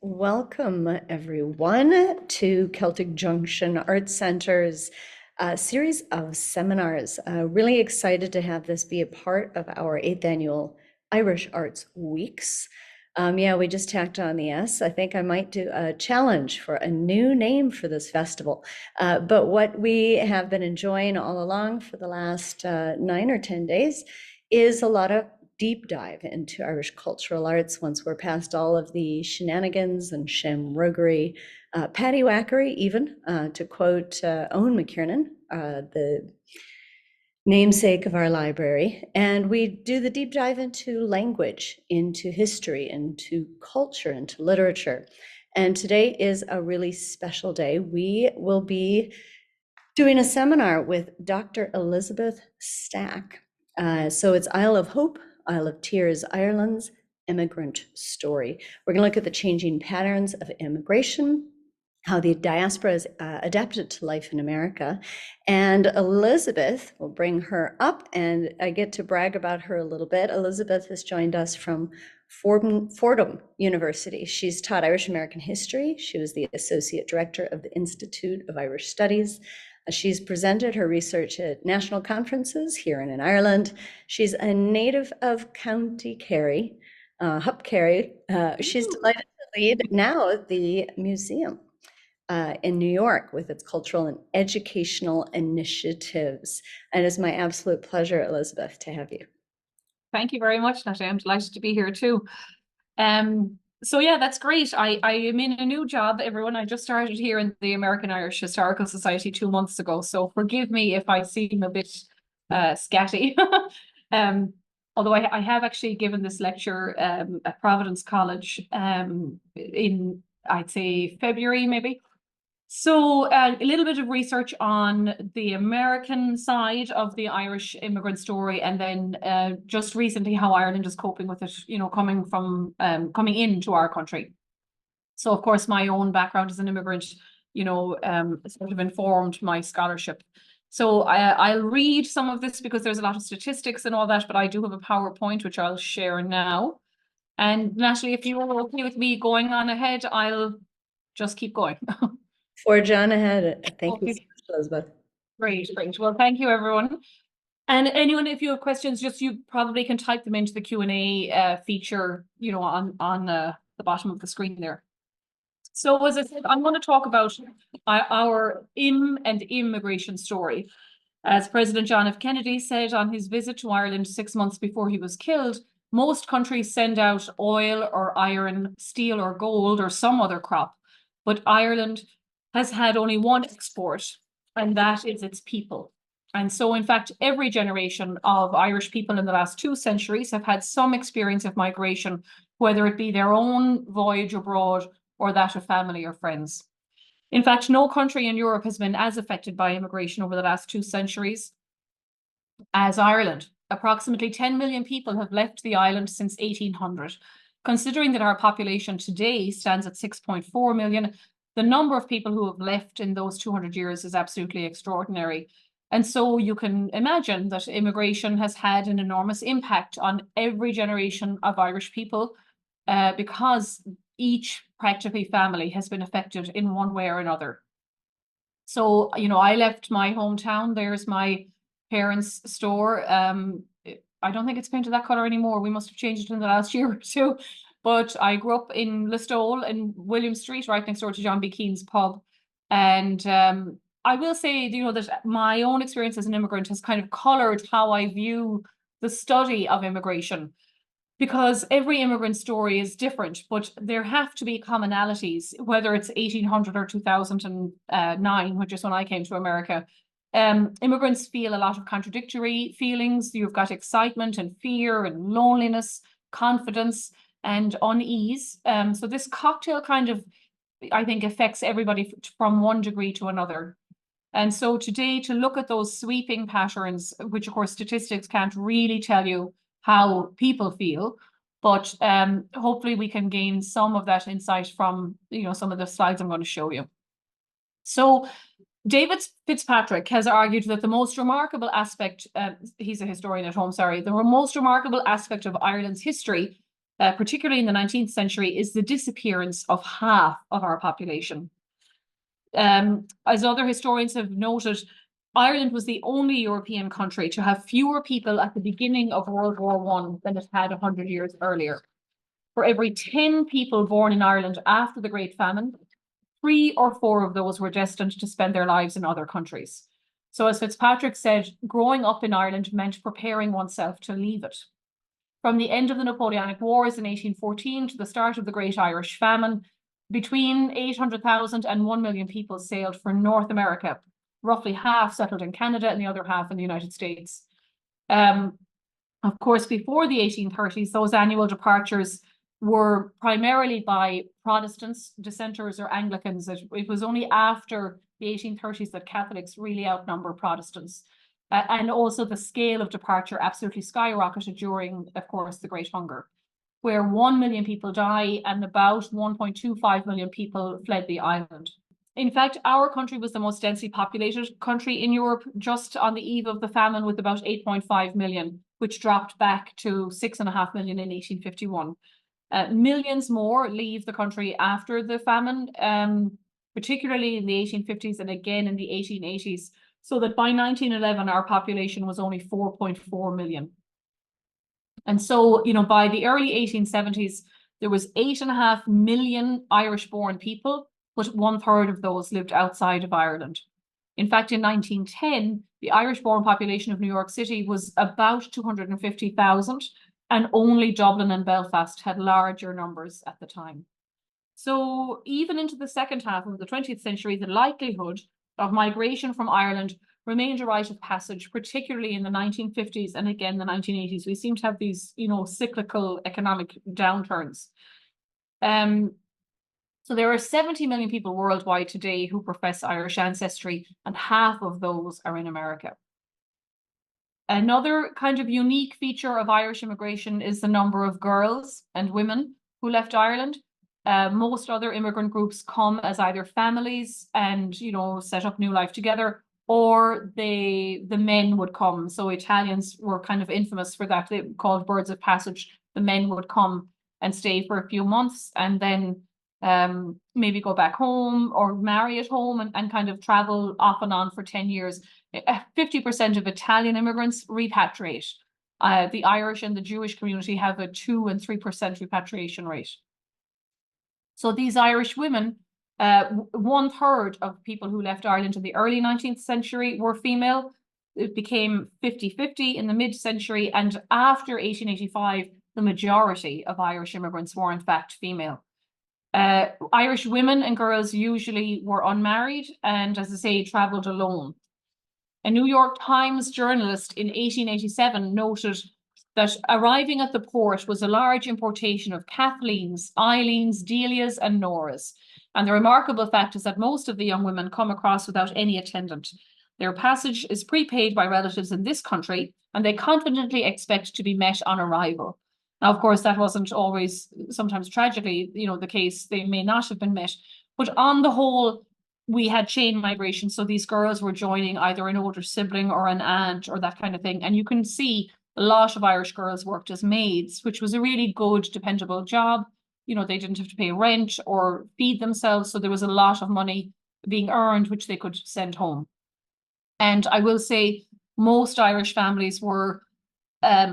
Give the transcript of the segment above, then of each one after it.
Welcome, everyone, to Celtic Junction Arts Center's series of seminars. Really excited to have this be a part of our 8th annual Irish Arts Weeks. Yeah, we just tacked on the S. I think I might do a challenge for a new name for this festival. But what we have been enjoying all along for the last 9 or 10 days is a lot of deep dive into Irish cultural arts once we're past all of the shenanigans and shamruggery, paddywhackery even, to quote Owen McKiernan, the namesake of our library. And we do the deep dive into language, into history, into culture, into literature. And today is a really special day. We will be doing a seminar with Dr. Elizabeth Stack. So it's Isle of Hope, Isle of Tears, Ireland's immigrant story. We're going to look at the changing patterns of immigration, how the diaspora has adapted to life in America. And Elizabeth, will bring her up, and I get to brag about her a little bit. Elizabeth has joined us from Fordham University. She's taught Irish American history. She was the associate director of the Institute of Irish Studies. She's presented her research at national conferences here and in Ireland. She's a native of County Kerry, Hup Kerry. She's delighted to lead now the museum in New York with its cultural and educational initiatives. And it's my absolute pleasure, Elizabeth, to have you. Thank you very much, Natalie. I'm delighted to be here too. So yeah, that's great. I am in a new job, everyone. I just started here in the American Irish Historical Society 2 months ago. So forgive me if I seem a bit scatty. Although I have actually given this lecture at Providence College in, I'd say, February maybe. So a little bit of research on the American side of the Irish immigrant story, and then just recently how Ireland is coping with it, coming into our country. So of course, my own background as an immigrant, sort of informed my scholarship. So I'll read some of this because there's a lot of statistics and all that, but I do have a PowerPoint which I'll share now. And Natalie, if you are okay with me going on ahead, I'll just keep going. Forge on ahead. Thank you so Okay. much, Elizabeth. Great. Well, thank you, everyone. And anyone, if you have questions, you probably can type them into the Q&A feature, on the bottom of the screen there. So as I said, I'm going to talk about our and immigration story. As President John F. Kennedy said on his visit to Ireland 6 months before he was killed, most countries send out oil or iron, steel or gold or some other crop, but Ireland has had only one export, and that is its people. And so, in fact, every generation of Irish people in the last 2 centuries have had some experience of migration, whether it be their own voyage abroad or that of family or friends. In fact, no country in Europe has been as affected by immigration over the last 2 centuries as Ireland. Approximately 10 million people have left the island since 1800. Considering that our population today stands at 6.4 million, the number of people who have left in those 200 years is absolutely extraordinary. And so you can imagine that immigration has had an enormous impact on every generation of Irish people because each practically family has been affected in one way or another. So, I left my hometown. There's my parents' store. I don't think it's painted that color anymore. We must have changed it in the last year or two. But I grew up in Listowel in William Street, right next door to John B. Keane's pub. And I will say, that my own experience as an immigrant has kind of colored how I view the study of immigration, because every immigrant story is different, but there have to be commonalities, whether it's 1800 or 2009, which is when I came to America. Immigrants feel a lot of contradictory feelings. You've got excitement and fear and loneliness, confidence and unease. So this cocktail kind of, I think, affects everybody from one degree to another. And so today, to look at those sweeping patterns, which of course statistics can't really tell you how people feel, but hopefully we can gain some of that insight from some of the slides I'm going to show you. So David Fitzpatrick has argued that the most remarkable aspect, he's a historian at home, sorry, the most remarkable aspect of Ireland's history particularly in the 19th century, is the disappearance of half of our population. As other historians have noted, Ireland was the only European country to have fewer people at the beginning of World War I than it had 100 years earlier. For every 10 people born in Ireland after the Great Famine, 3 or 4 of those were destined to spend their lives in other countries. So as Fitzpatrick said, growing up in Ireland meant preparing oneself to leave it. From the end of the Napoleonic Wars in 1814 to the start of the Great Irish Famine, between 800,000 and 1 million people sailed for North America, roughly half settled in Canada and the other half in the United States. Of course, before the 1830s, those annual departures were primarily by Protestants, dissenters, or Anglicans. It was only after the 1830s that Catholics really outnumber Protestants. And also the scale of departure absolutely skyrocketed during, of course, the Great Hunger, where 1 million people died and about 1.25 million people fled the island. In fact, our country was the most densely populated country in Europe, just on the eve of the famine, with about 8.5 million, which dropped back to 6.5 million in 1851. Millions more leave the country after the famine, particularly in the 1850s and again in the 1880s, so that by 1911, our population was only 4.4 million. And so, by the early 1870s, there was 8.5 million Irish-born people, but 1/3 of those lived outside of Ireland. In fact, in 1910, the Irish-born population of New York City was about 250,000, and only Dublin and Belfast had larger numbers at the time. So even into the second half of the 20th century, the likelihood of migration from Ireland remained a rite of passage, particularly in the 1950s and again the 1980s. We seem to have these, cyclical economic downturns. So there are 70 million people worldwide today who profess Irish ancestry, and half of those are in America. Another kind of unique feature of Irish immigration is the number of girls and women who left Ireland. Most other immigrant groups come as either families and, set up new life together, or the men would come. So Italians were kind of infamous for that. They were called birds of passage. The men would come and stay for a few months and then maybe go back home or marry at home and kind of travel off and on for 10 years. 50% of Italian immigrants repatriate. The Irish and the Jewish community have a 2 and 3% repatriation rate. So these Irish women, 1/3 of people who left Ireland in the early 19th century were female. It became 50-50 in the mid-century, and after 1885, the majority of Irish immigrants were in fact female. Irish women and girls usually were unmarried and, as I say, travelled alone. A New York Times journalist in 1887 noted that arriving at the port was a large importation of Kathleen's, Eileen's, Delia's, and Nora's. And the remarkable fact is that most of the young women come across without any attendant. Their passage is prepaid by relatives in this country, and they confidently expect to be met on arrival. Now, of course, that wasn't always, sometimes tragically, the case. They may not have been met. But on the whole, we had chain migration. So these girls were joining either an older sibling or an aunt or that kind of thing. And you can see a lot of Irish girls worked as maids, which was a really good, dependable job. They didn't have to pay rent or feed themselves. So there was a lot of money being earned, which they could send home. And I will say most Irish families were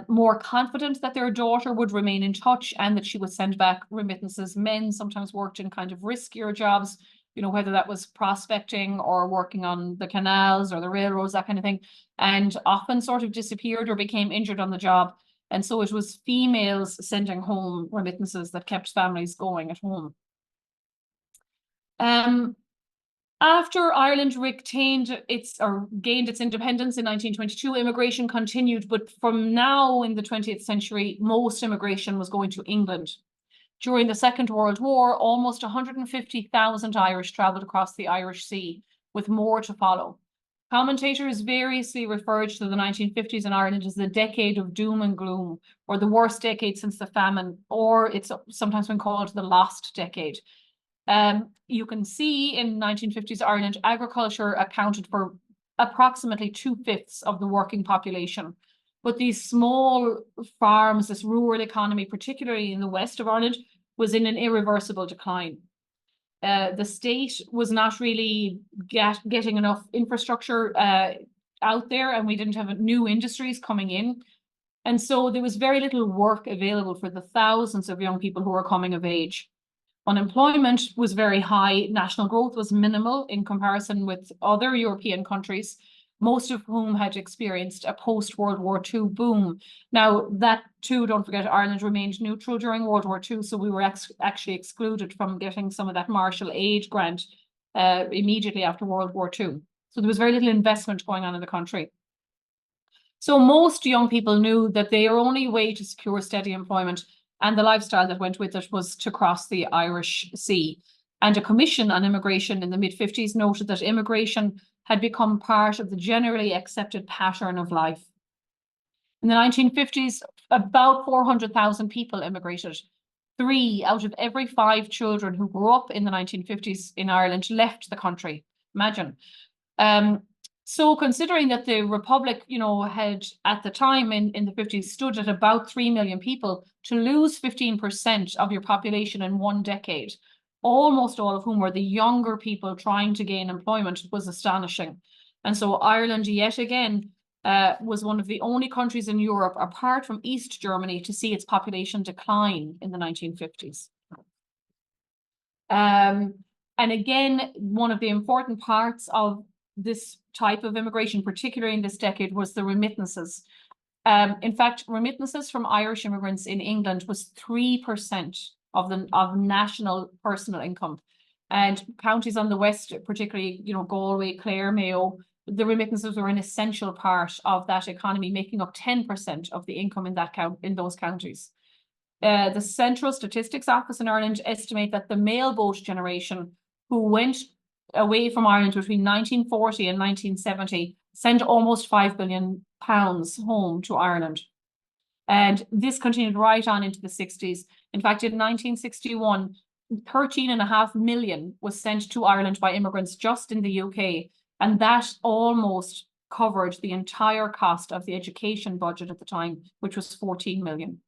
more confident that their daughter would remain in touch and that she would send back remittances. Men sometimes worked in kind of riskier jobs, whether that was prospecting or working on the canals or the railroads, that kind of thing, and often sort of disappeared or became injured on the job. And so it was females sending home remittances that kept families going at home. After Ireland gained its independence in 1922, immigration continued, but from now in the 20th century, most immigration was going to England. During the Second World War, almost 150,000 Irish travelled across the Irish Sea, with more to follow. Commentators variously referred to the 1950s in Ireland as the decade of doom and gloom, or the worst decade since the famine, or it's sometimes been called the lost decade. You can see in 1950s Ireland, agriculture accounted for approximately 2/5 of the working population. But these small farms, this rural economy, particularly in the west of Ireland, was in an irreversible decline. The state was not really getting enough infrastructure out there, and we didn't have new industries coming in. And so there was very little work available for the thousands of young people who were coming of age. Unemployment was very high. National growth was minimal in comparison with other European countries, most of whom had experienced a post-World War II boom. Now, that too, don't forget, Ireland remained neutral during World War II, so we were actually excluded from getting some of that Marshall Aid grant immediately after World War II. So there was very little investment going on in the country. So most young people knew that their only way to secure steady employment and the lifestyle that went with it was to cross the Irish Sea. And a commission on immigration in the mid-50s noted that immigration had become part of the generally accepted pattern of life. In the 1950s, about 400,000 people immigrated. 3 out of every 5 children who grew up in the 1950s in Ireland left the country. Imagine. So considering that the Republic, had at the time in the 50s stood at about 3 million people, to lose 15% of your population in 1 decade, almost all of whom were the younger people trying to gain employment, was astonishing. And so Ireland, yet again, was one of the only countries in Europe, apart from East Germany, to see its population decline in the 1950s. And again, one of the important parts of this type of immigration, particularly in this decade, was the remittances. In fact, remittances from Irish immigrants in England was 3% of national personal income. And counties on the west, particularly, Galway, Clare, Mayo, the remittances were an essential part of that economy, making up 10% of the income in those counties. The Central Statistics Office in Ireland estimate that the male boat generation who went away from Ireland between 1940 and 1970 sent almost £5 billion home to Ireland. And this continued right on into the 60s. In fact, in 1961, 13.5 million was sent to Ireland by immigrants just in the UK. And that almost covered the entire cost of the education budget at the time, which was 14 million.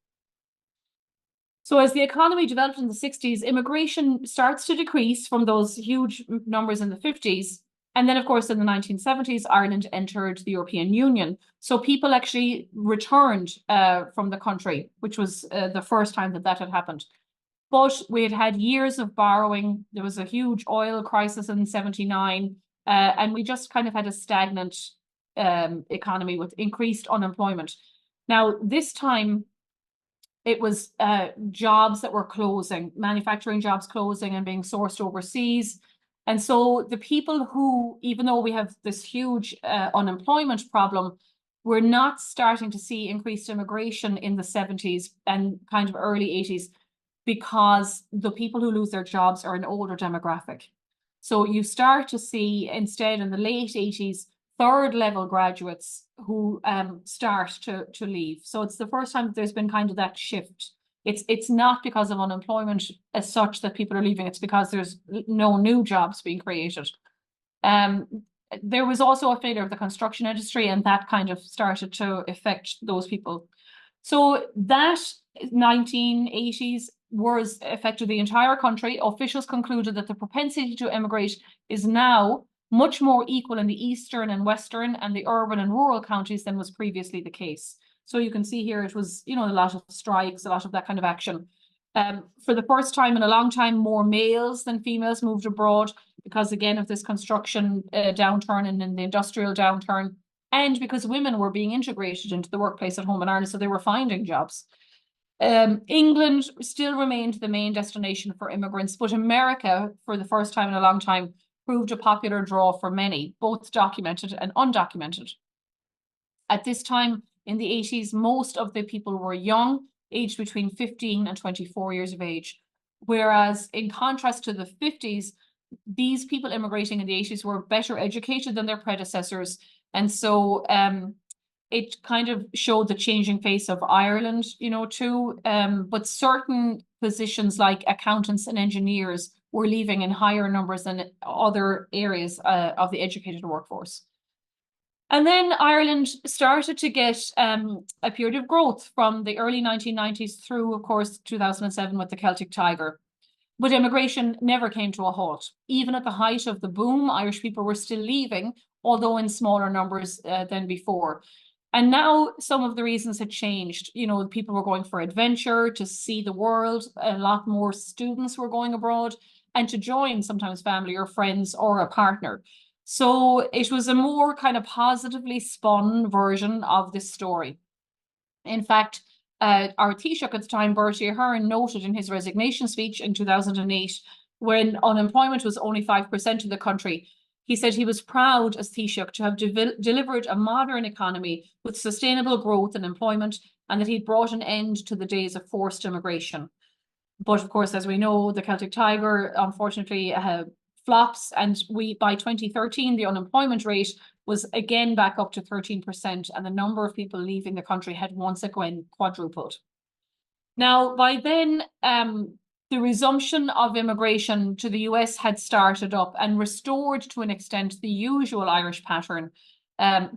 So as the economy developed in the 60s, immigration starts to decrease from those huge numbers in the 50s. And then, of course, in the 1970s, Ireland entered the European Union. So people actually returned from the country, which was the first time that had happened. But we had years of borrowing. There was a huge oil crisis in 79. And we just kind of had a stagnant economy with increased unemployment. Now, this time, it was jobs that were closing, manufacturing jobs closing and being sourced overseas. And so the people who, even though we have this huge unemployment problem, we're not starting to see increased immigration in the 70s and kind of early 80s, because the people who lose their jobs are an older demographic. So you start to see instead in the late 80s, third level graduates who start to leave. So it's the first time that there's been kind of that shift. It's not because of unemployment as such that people are leaving. It's because there's no new jobs being created. There was also a failure of the construction industry, and that kind of started to affect those people. So that 1980s was affected the entire country. Officials concluded that the propensity to emigrate is now much more equal in the eastern and western and the urban and rural counties than was previously the case. So you can see here it was, a lot of strikes, a lot of that kind of action. For the first time in a long time, more males than females moved abroad because, again, of this construction downturn and in the industrial downturn, and because women were being integrated into the workplace at home in Ireland, so they were finding jobs. England still remained the main destination for immigrants, but America, for the first time in a long time, proved a popular draw for many, both documented and undocumented. At this time in the 80s, most of the people were young, aged between 15 and 24 years of age. Whereas in contrast to the 50s, these people immigrating in the 80s were better educated than their predecessors. And so it kind of showed the changing face of Ireland, too. But certain positions like accountants and engineers were leaving in higher numbers than other areas of the educated workforce. And then Ireland started to get a period of growth from the early 1990s through, of course, 2007 with the Celtic Tiger. But immigration never came to a halt. Even at the height of the boom, Irish people were still leaving, although in smaller numbers than before. And now some of the reasons had changed. You know, people were going for adventure, to see the world. A lot more students were going abroad and to join sometimes family or friends or a partner. So it was a more kind of positively spun version of this story. In fact, our Taoiseach at the time, Bertie Ahern, noted in his resignation speech in 2008, when unemployment was only 5% in the country, he said he was proud as Taoiseach to have delivered a modern economy with sustainable growth and employment, and that he'd brought an end to the days of forced immigration. But of course, as we know, the Celtic Tiger, unfortunately, flops, and by 2013, the unemployment rate was again back up to 13%, and the number of people leaving the country had once again quadrupled. Now, by then, the resumption of immigration to the US had started up and restored to an extent the usual Irish pattern,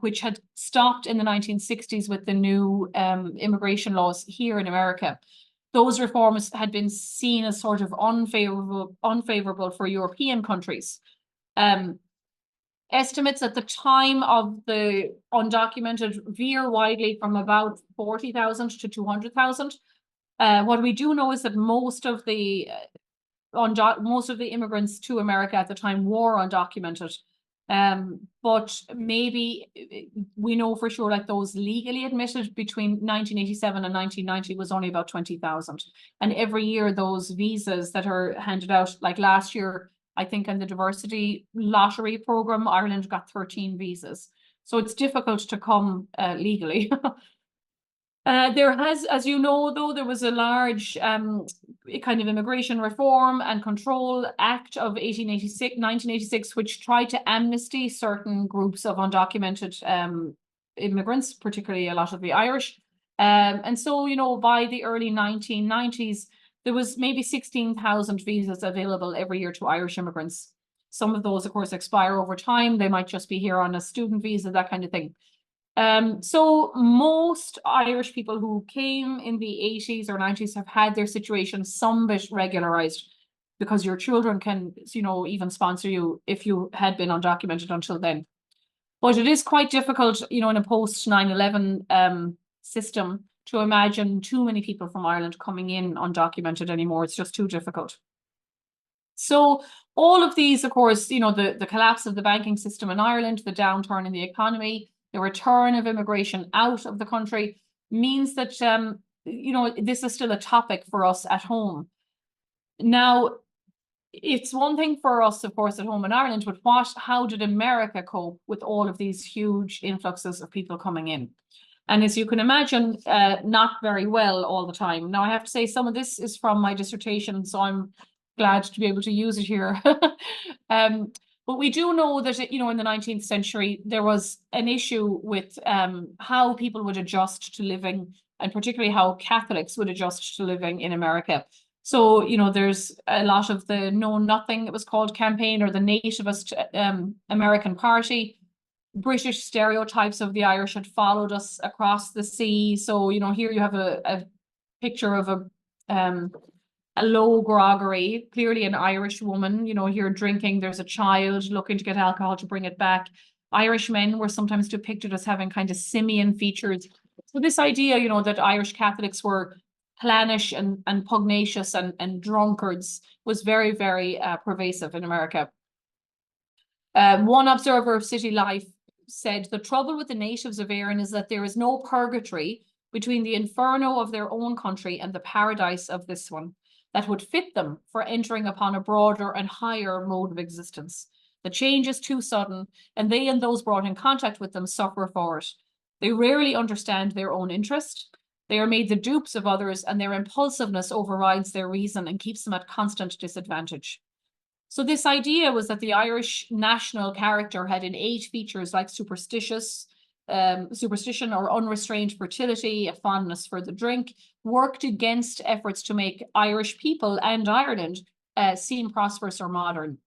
which had stopped in the 1960s with the new immigration laws here in America. Those reforms had been seen as sort of unfavorable for European countries. Estimates at the time of the undocumented veer widely from about 40,000 to 200,000. What we do know is that most of the immigrants to America at the time were undocumented. But maybe we know for sure that those legally admitted between 1987 and 1990 was only about 20,000. And every year those visas that are handed out, like last year, I think in the diversity lottery program, Ireland got 13 visas. So it's difficult to come legally. There has, as you know, though, there was a large kind of Immigration Reform and Control Act of 1986, which tried to amnesty certain groups of undocumented immigrants, particularly a lot of the Irish. And so, you know, by the early 1990s, there was maybe 16,000 visas available every year to Irish immigrants. Some of those, of course, expire over time. They might just be here on a student visa, that kind of thing. So most Irish people who came in the 80s or 90s have had their situation some bit regularized, because your children can, you know, even sponsor you if you had been undocumented until then. But it is quite difficult, you know, in a post 9/11 system to imagine too many people from Ireland coming in undocumented anymore. It's just too difficult. So all of these, of course, you know, the collapse of the banking system in Ireland, the downturn in the economy, the return of immigration out of the country means that, you know, this is still a topic for us at home. Now, it's one thing for us, of course, at home in Ireland, but how did America cope with all of these huge influxes of people coming in? And as you can imagine, not very well all the time. Now, I have to say some of this is from my dissertation, so I'm glad to be able to use it here. But we do know that, you know, in the 19th century, there was an issue with how people would adjust to living, and particularly how Catholics would adjust to living in America. So, you know, there's a lot of the Know Nothing, it was called, campaign, or the nativist American Party. British stereotypes of the Irish had followed us across the sea. So, you know, here you have a picture of a low groggery, clearly an Irish woman, you know, here drinking, there's a child looking to get alcohol to bring it back. Irish men were sometimes depicted as having kind of simian features. So this idea, you know, that Irish Catholics were clannish and pugnacious and drunkards was very, very pervasive in America. One observer of city life said, the trouble with the natives of Éireann is that there is no purgatory between the inferno of their own country and the paradise of this one that would fit them for entering upon a broader and higher mode of existence. The change is too sudden, and they and those brought in contact with them suffer for it. They rarely understand their own interest. They are made the dupes of others, and their impulsiveness overrides their reason and keeps them at constant disadvantage. So this idea was that the Irish national character had innate features like superstition or unrestrained fertility, a fondness for the drink, worked against efforts to make Irish people and Ireland seem prosperous or modern.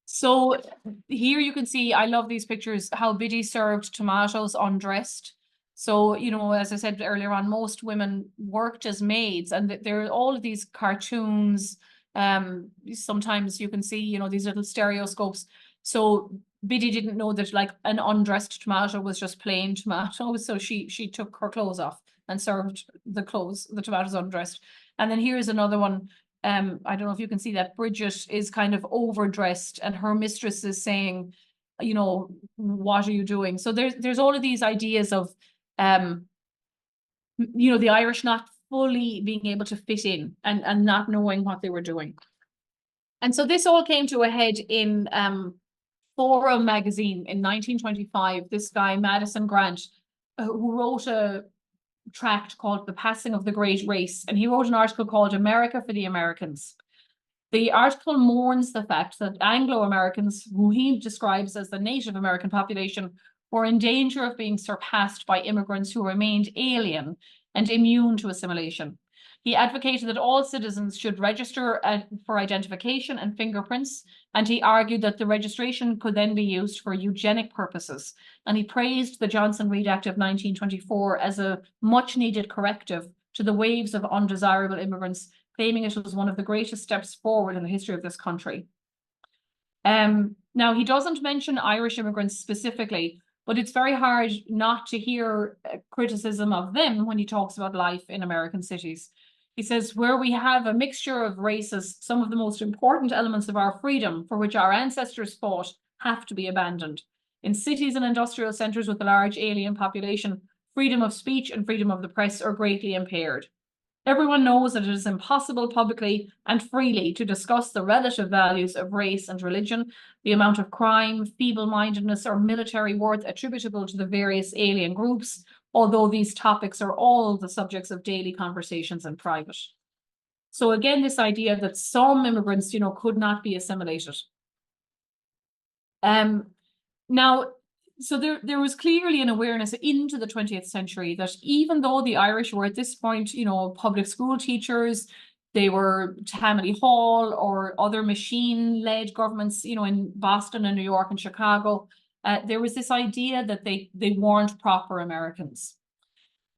So here you can see, I love these pictures, how Biddy served tomatoes undressed. So, you know, as I said earlier on, most women worked as maids, and there are all of these cartoons. Sometimes you can see, you know, these little stereoscopes. So Biddy didn't know that like an undressed tomato was just plain tomato. So she took her clothes off and served the tomatoes undressed. And then here's another one. I don't know if you can see that Bridget is kind of overdressed and her mistress is saying, you know, what are you doing? So there's all of these ideas of, you know, the Irish not fully being able to fit in and not knowing what they were doing. And so this all came to a head in Forum magazine in 1925. This guy, Madison Grant, who wrote a tract called The Passing of the Great Race, and he wrote an article called America for the Americans. The article mourns the fact that Anglo-Americans, who he describes as the Native American population, were in danger of being surpassed by immigrants who remained alien and immune to assimilation. He advocated that all citizens should register for identification and fingerprints, and he argued that the registration could then be used for eugenic purposes. And he praised the Johnson-Reed Act of 1924 as a much-needed corrective to the waves of undesirable immigrants, claiming it was one of the greatest steps forward in the history of this country. Now, he doesn't mention Irish immigrants specifically, but it's very hard not to hear criticism of them when he talks about life in American cities. He says, where we have a mixture of races, some of the most important elements of our freedom for which our ancestors fought have to be abandoned. In cities and industrial centres with a large alien population, freedom of speech and freedom of the press are greatly impaired. Everyone knows that it is impossible publicly and freely to discuss the relative values of race and religion, the amount of crime, feeble-mindedness, or military worth attributable to the various alien groups, although these topics are all the subjects of daily conversations in private. So again, this idea that some immigrants, you know, could not be assimilated. Now, so there was clearly an awareness into the 20th century that even though the Irish were at this point, you know, public school teachers, they were Tammany Hall or other machine-led governments, you know, in Boston and New York and Chicago, there was this idea that they weren't proper Americans.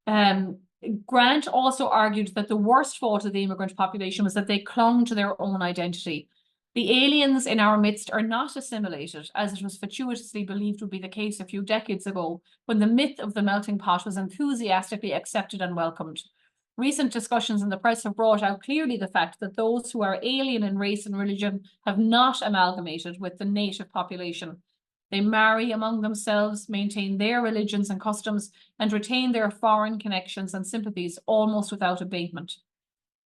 Grant also argued that the worst fault of the immigrant population was that they clung to their own identity. The aliens in our midst are not assimilated, as it was fatuously believed would be the case a few decades ago, when the myth of the melting pot was enthusiastically accepted and welcomed. Recent discussions in the press have brought out clearly the fact that those who are alien in race and religion have not amalgamated with the native population. They marry among themselves, maintain their religions and customs, and retain their foreign connections and sympathies almost without abatement.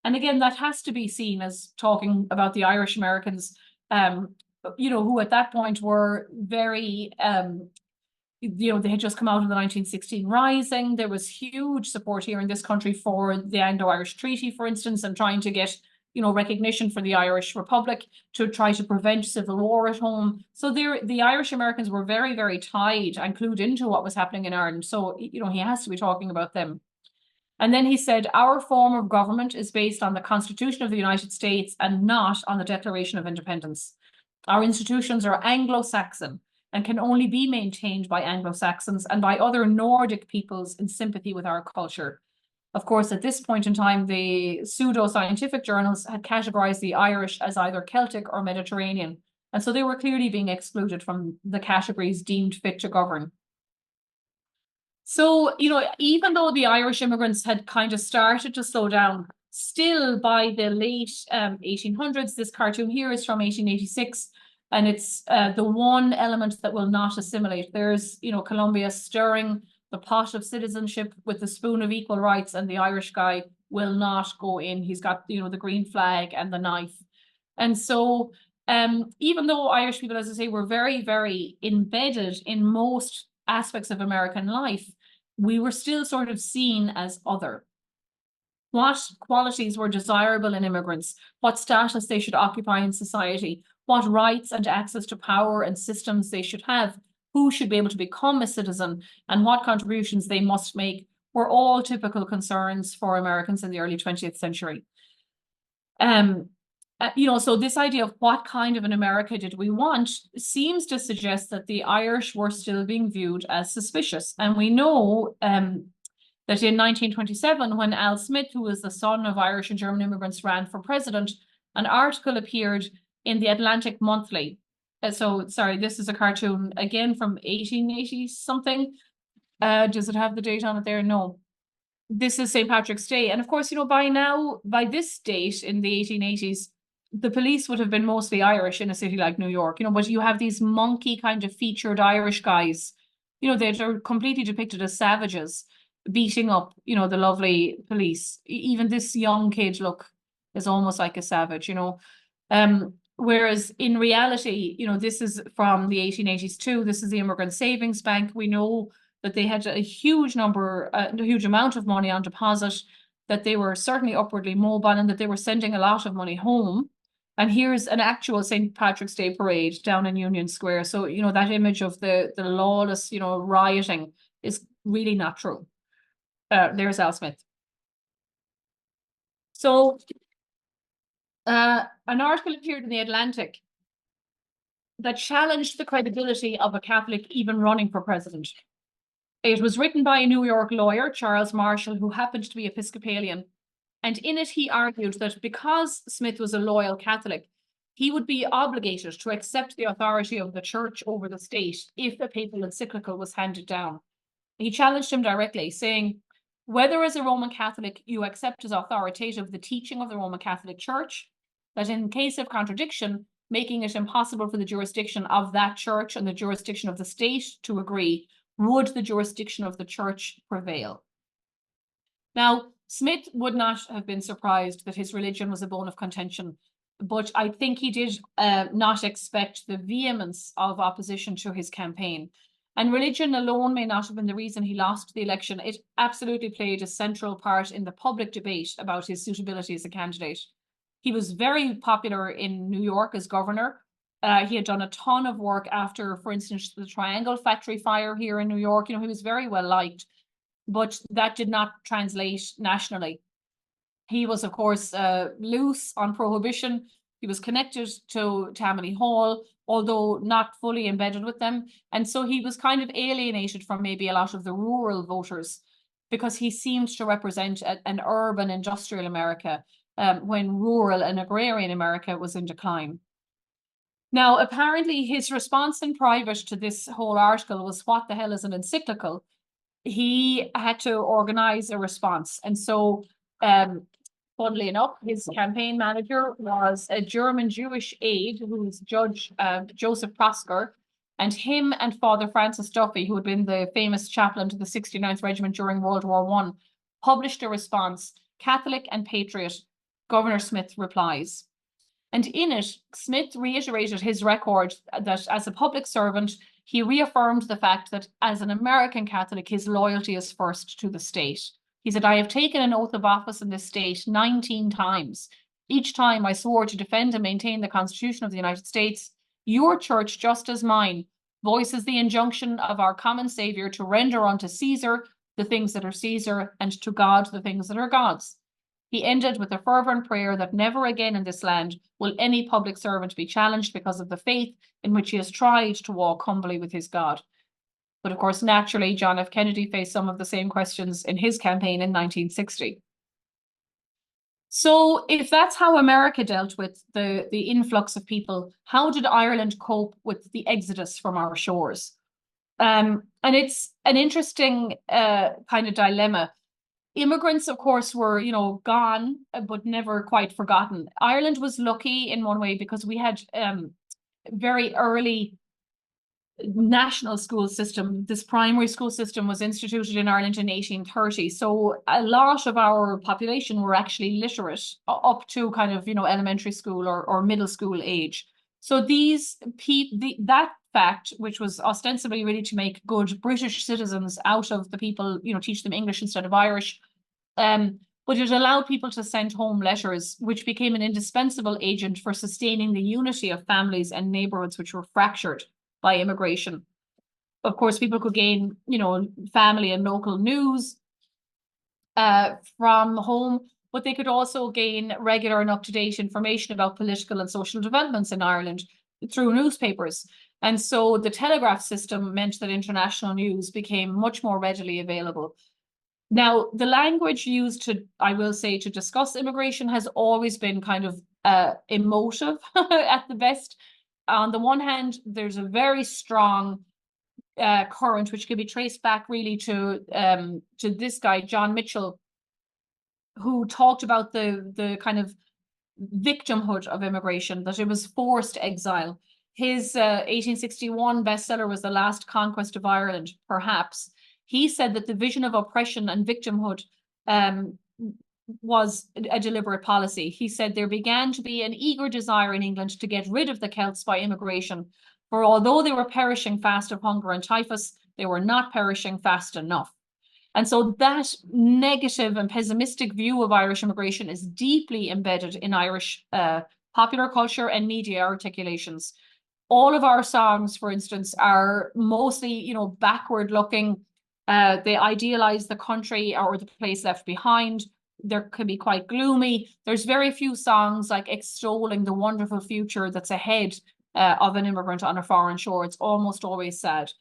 And again, that has to be seen as talking about the Irish Americans, you know, who at that point were very, you know, they had just come out of the 1916 Rising. There was huge support here in this country for the Anglo-Irish Treaty, for instance, and trying to get, you know, recognition for the Irish Republic to try to prevent civil war at home. So the Irish Americans were very, very tied and clued into what was happening in Ireland. So, you know, he has to be talking about them. And then he said, our form of government is based on the Constitution of the United States and not on the Declaration of Independence. Our institutions are Anglo-Saxon and can only be maintained by Anglo-Saxons and by other Nordic peoples in sympathy with our culture. Of course, at this point in time, the pseudo-scientific journals had categorized the Irish as either Celtic or Mediterranean. And so they were clearly being excluded from the categories deemed fit to govern. So, you know, even though the Irish immigrants had kind of started to slow down, still by the late 1800s, this cartoon here is from 1886, and it's the one element that will not assimilate. There's, you know, Columbia stirring the pot of citizenship with the spoon of equal rights, and the Irish guy will not go in. He's got, you know, the green flag and the knife. And so even though Irish people, as I say, were very, very embedded in most aspects of American life, we were still sort of seen as other. What qualities were desirable in immigrants, what status they should occupy in society, what rights and access to power and systems they should have, who should be able to become a citizen, and what contributions they must make were all typical concerns for Americans in the early 20th century. So this idea of what kind of an America did we want seems to suggest that the Irish were still being viewed as suspicious. And we know that in 1927, when Al Smith, who was the son of Irish and German immigrants, ran for president, an article appeared in the Atlantic Monthly. Sorry, this is a cartoon again from 1880 something. Does it have the date on it there? No. This is St. Patrick's Day. And of course, by this date in the 1880s, the police would have been mostly Irish in a city like New York, but you have these monkey kind of featured Irish guys, they're completely depicted as savages beating up, the lovely police. Even this young kid look is almost like a savage, whereas in reality, this is from the 1880s too. This is the Immigrant Savings Bank. We know that they had a huge amount of money on deposit, that they were certainly upwardly mobile, and that they were sending a lot of money home. And here's an actual St. Patrick's Day parade down in Union Square. So, that image of the lawless, rioting is really not true. There's Al Smith. So an article appeared in the Atlantic that challenged the credibility of a Catholic even running for president. It was written by a New York lawyer, Charles Marshall, who happened to be Episcopalian. And in it, he argued that because Smith was a loyal Catholic, he would be obligated to accept the authority of the church over the state if a papal encyclical was handed down. He challenged him directly, saying, whether as a Roman Catholic you accept as authoritative the teaching of the Roman Catholic Church, that in case of contradiction, making it impossible for the jurisdiction of that church and the jurisdiction of the state to agree, would the jurisdiction of the church prevail? Now, Smith would not have been surprised that his religion was a bone of contention, but I think he did not expect the vehemence of opposition to his campaign. And religion alone may not have been the reason he lost the election. It absolutely played a central part in the public debate about his suitability as a candidate. He was very popular in New York as governor. He had done a ton of work after, for instance, the Triangle Factory fire here in New York. He was very well liked, but that did not translate nationally. He was, of course, loose on prohibition. He was connected to Tammany Hall, although not fully embedded with them. And so he was kind of alienated from maybe a lot of the rural voters, because he seemed to represent an urban industrial America when rural and agrarian America was in decline. Now, apparently his response in private to this whole article was, what the hell is an encyclical? He had to organize a response. And so, funnily enough, his campaign manager was a German Jewish aide who was Judge Joseph Prosker, and him and Father Francis Duffy, who had been the famous chaplain to the 69th Regiment during World War I, published a response, Catholic and Patriot, Governor Smith replies. And in it, Smith reiterated his record that as a public servant, he reaffirmed the fact that as an American Catholic, his loyalty is first to the state. He said, I have taken an oath of office in this state 19 times. Each time I swore to defend and maintain the Constitution of the United States. Your church, just as mine, voices the injunction of our common Savior to render unto Caesar the things that are Caesar, and to God the things that are God's. He ended with a fervent prayer that never again in this land will any public servant be challenged because of the faith in which he has tried to walk humbly with his God. But of course, naturally, John F. Kennedy faced some of the same questions in his campaign in 1960. So if that's how America dealt with the influx of people, how did Ireland cope with the exodus from our shores? And it's an interesting kind of dilemma. Immigrants, of course, were, gone, but never quite forgotten. Ireland was lucky in one way because we had very early national school system. This primary school system was instituted in Ireland in 1830. So a lot of our population were actually literate up to kind of, elementary school or middle school age. So that fact, which was ostensibly really to make good British citizens out of the people, teach them English instead of Irish, but it allowed people to send home letters, which became an indispensable agent for sustaining the unity of families and neighborhoods which were fractured by immigration. Of course, people could gain, family and local news from home, but they could also gain regular and up-to-date information about political and social developments in Ireland through newspapers. And so the telegraph system meant that international news became much more readily available. Now, the language used to, I will say, to discuss immigration has always been kind of emotive at the best. On the one hand, there's a very strong current which can be traced back really to this guy, John Mitchell, who talked about the kind of victimhood of immigration, that it was forced exile. His 1861 bestseller was The Last Conquest of Ireland, perhaps. He said that the vision of oppression and victimhood was a deliberate policy. He said there began to be an eager desire in England to get rid of the Celts by immigration, for although they were perishing fast of hunger and typhus, they were not perishing fast enough. And so that negative and pessimistic view of Irish immigration is deeply embedded in Irish popular culture and media articulations. All of our songs, for instance, are mostly, you know, backward looking. They idealize the country or the place left behind. There can be quite gloomy. There's very few songs like extolling the wonderful future that's ahead of an immigrant on a foreign shore. It's almost always sad.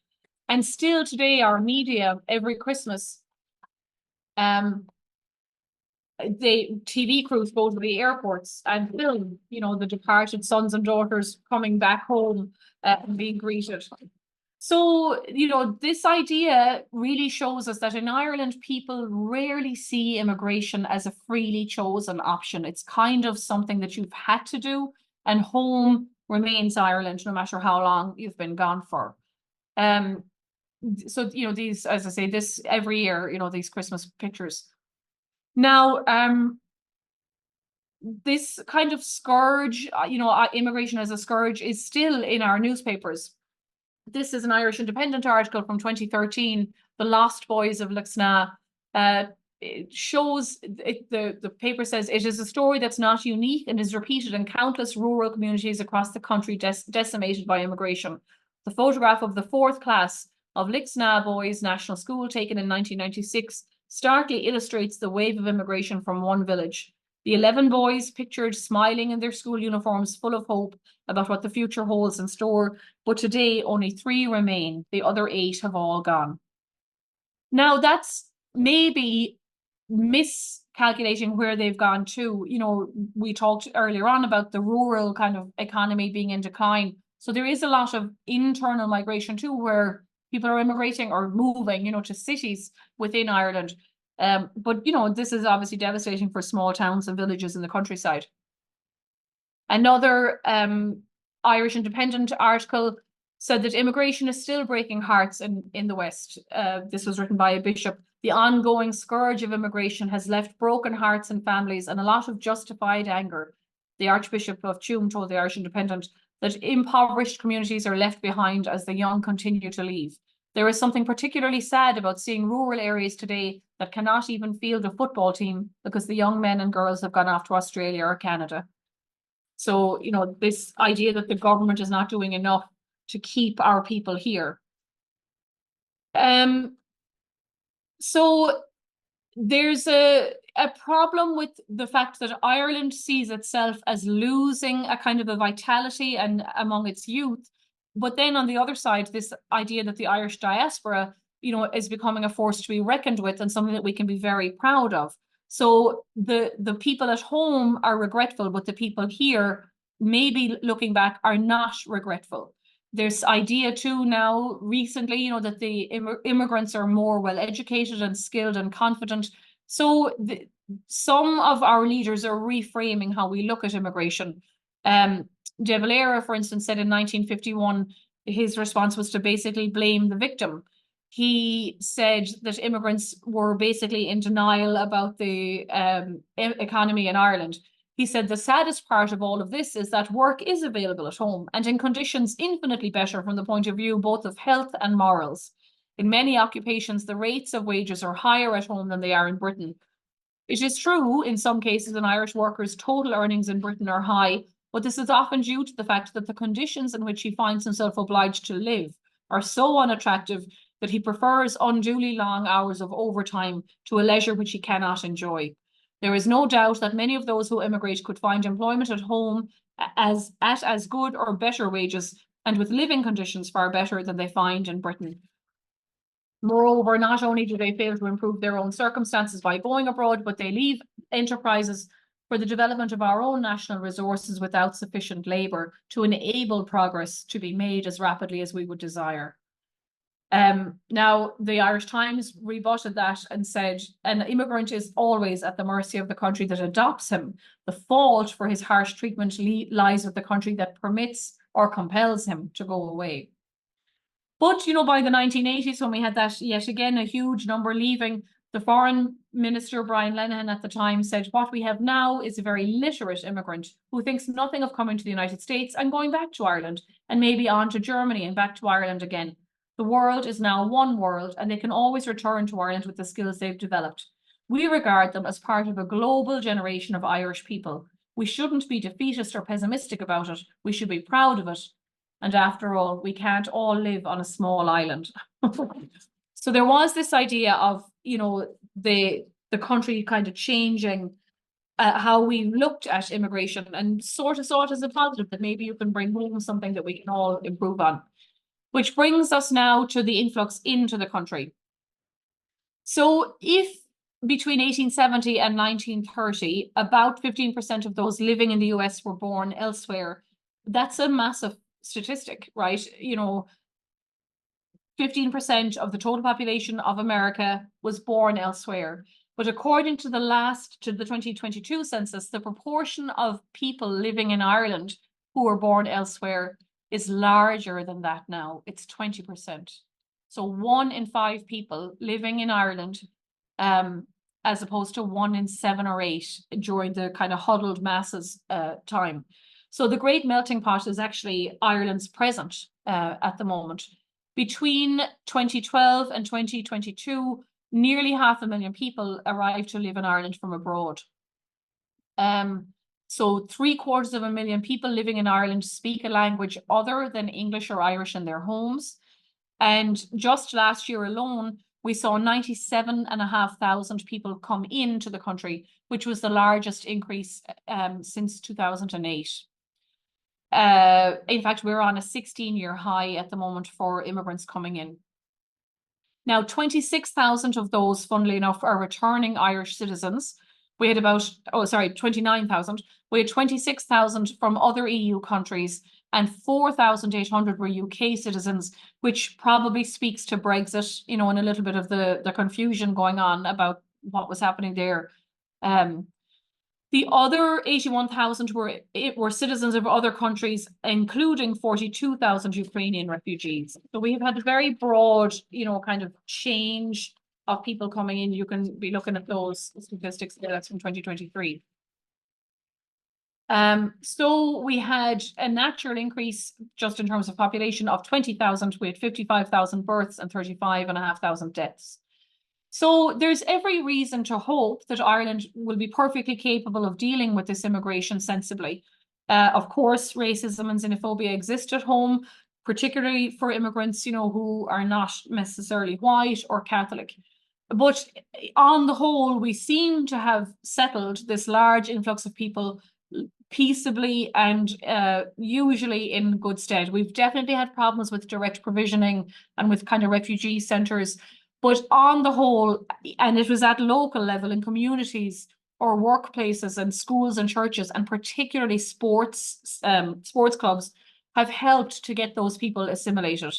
And still today, our media, every Christmas, TV crews go to the airports and film, you know, the departed sons and daughters coming back home and being greeted. So, you know, this idea really shows us that in Ireland, people rarely see immigration as a freely chosen option. It's kind of something that you've had to do, and home remains Ireland, no matter how long you've been gone for. So, you know, these, as I say, this every year, you know, these Christmas pictures. Now, this kind of scourge, you know, immigration as a scourge is still in our newspapers. This is an Irish Independent article from 2013, The Lost Boys of Luxna. It shows, the paper says, it is a story that's not unique and is repeated in countless rural communities across the country decimated by immigration. The photograph of the fourth class of Lixna Boys National School, taken in 1996, starkly illustrates the wave of immigration from one village. The 11 boys pictured smiling in their school uniforms, full of hope about what the future holds in store, but today only 3 remain. The other 8 have all gone. Now, that's maybe miscalculating where they've gone to. You know, we talked earlier on about the rural kind of economy being in decline. So there is a lot of internal migration too, where people are immigrating or moving, you know, to cities within Ireland. But, you know, this is obviously devastating for small towns and villages in the countryside. Another Irish Independent article said that immigration is still breaking hearts in the West. This was written by a bishop. The ongoing scourge of immigration has left broken hearts and families and a lot of justified anger. The Archbishop of Tuam told the Irish Independent that impoverished communities are left behind as the young continue to leave. There is something particularly sad about seeing rural areas today that cannot even field a football team because the young men and girls have gone off to Australia or Canada. So, you know, this idea that the government is not doing enough to keep our people here. So there's a problem with the fact that Ireland sees itself as losing a kind of a vitality and among its youth. But then on the other side, this idea that the Irish diaspora, you know, is becoming a force to be reckoned with and something that we can be very proud of. So the people at home are regretful, but the people here, maybe looking back, are not regretful. There's idea too now recently, you know, that the immigrants are more well educated and skilled and confident. So some of our leaders are reframing how we look at immigration. De Valera, for instance, said in 1951, his response was to basically blame the victim. He said that immigrants were basically in denial about the economy in Ireland. He said the saddest part of all of this is that work is available at home and in conditions infinitely better from the point of view both of health and morals. In many occupations, the rates of wages are higher at home than they are in Britain. It is true, in some cases, an Irish worker's total earnings in Britain are high, but this is often due to the fact that the conditions in which he finds himself obliged to live are so unattractive that he prefers unduly long hours of overtime to a leisure which he cannot enjoy. There is no doubt that many of those who immigrate could find employment at home at as good or better wages and with living conditions far better than they find in Britain. Moreover, not only do they fail to improve their own circumstances by going abroad, but they leave enterprises for the development of our own national resources without sufficient labour to enable progress to be made as rapidly as we would desire. Now, the Irish Times rebutted that and said, an immigrant is always at the mercy of the country that adopts him. The fault for his harsh treatment lies with the country that permits or compels him to go away. But, you know, by the 1980s, when we had that, yet again, a huge number leaving, the foreign minister, Brian Lenihan, at the time said, what we have now is a very literate immigrant who thinks nothing of coming to the United States and going back to Ireland and maybe on to Germany and back to Ireland again. The world is now one world and they can always return to Ireland with the skills they've developed. We regard them as part of a global generation of Irish people. We shouldn't be defeatist or pessimistic about it. We should be proud of it. And after all, we can't all live on a small island. So there was this idea of, you know, the country kind of changing how we looked at immigration and sort of saw it as a positive that maybe you can bring home something that we can all improve on. Which brings us now to the influx into the country. So if between 1870 and 1930, about 15% of those living in the US were born elsewhere, that's a massive statistic, right? You know, 15% of the total population of America was born elsewhere. But according to the 2022 census, the proportion of people living in Ireland who were born elsewhere is larger than that now. It's 20%. So 1 in 5 people living in Ireland, as opposed to 1 in 7 or 8 during the kind of huddled masses time. So the great melting pot is actually Ireland's present at the moment. Between 2012 and 2022, nearly 500,000 people arrived to live in Ireland from abroad. So 750,000 people living in Ireland speak a language other than English or Irish in their homes. And just last year alone, we saw 97,500 people come into the country, which was the largest increase since 2008. In fact, we're on a 16-year high at the moment for immigrants coming in. Now, 26,000 of those, funnily enough, are returning Irish citizens. We had 29,000. We had 26,000 from other EU countries and 4,800 were UK citizens, which probably speaks to Brexit, you know, and a little bit of the confusion going on about what was happening there. The other 81,000 were citizens of other countries, including 42,000 Ukrainian refugees. So we have had a very broad, you know, kind of change of people coming in. You can be looking at those statistics there. That's from 2023. So we had a natural increase just in terms of population of 20,000. We had 55,000 births and 35,500 deaths. So there's every reason to hope that Ireland will be perfectly capable of dealing with this immigration sensibly. Of course, racism and xenophobia exist at home, particularly for immigrants, you know, who are not necessarily white or Catholic. But on the whole, we seem to have settled this large influx of people peaceably and usually in good stead. We've definitely had problems with direct provisioning and with kind of refugee centres. But on the whole, and it was at local level in communities or workplaces and schools and churches, and particularly sports clubs, have helped to get those people assimilated.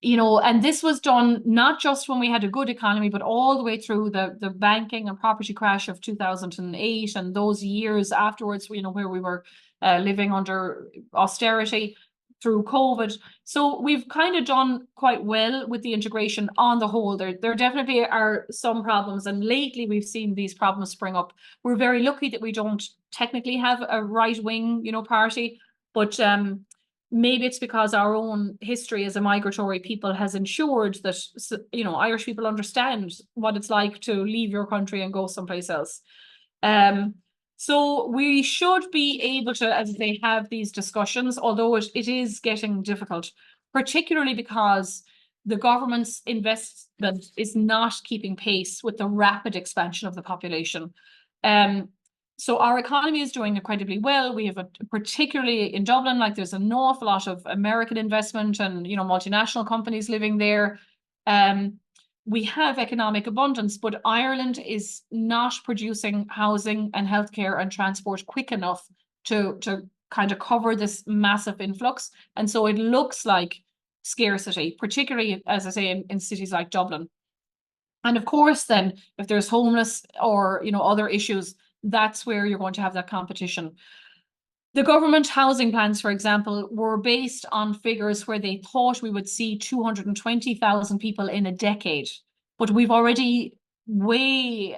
You know, and this was done not just when we had a good economy, but all the way through the banking and property crash of 2008 and those years afterwards, you know, where we were living under austerity through COVID. So we've kind of done quite well with the integration on the whole. There definitely are some problems, and lately we've seen these problems spring up. We're very lucky that we don't technically have a right-wing, you know, party, but maybe it's because our own history as a migratory people has ensured that, you know, Irish people understand what it's like to leave your country and go someplace else. So we should be able to, as they have these discussions, although it is getting difficult, particularly because the government's investment is not keeping pace with the rapid expansion of the population. So our economy is doing incredibly well. We have particularly in Dublin, like there's an awful lot of American investment and, you know, multinational companies living there. We have economic abundance, but Ireland is not producing housing and healthcare and transport quick enough to kind of cover this massive influx. And so it looks like scarcity, particularly, as I say, in cities like Dublin. And of course, then if there's homeless or, you know, other issues, that's where you're going to have that competition. The government housing plans, for example, were based on figures where they thought we would see 220,000 people in a decade, but we've already way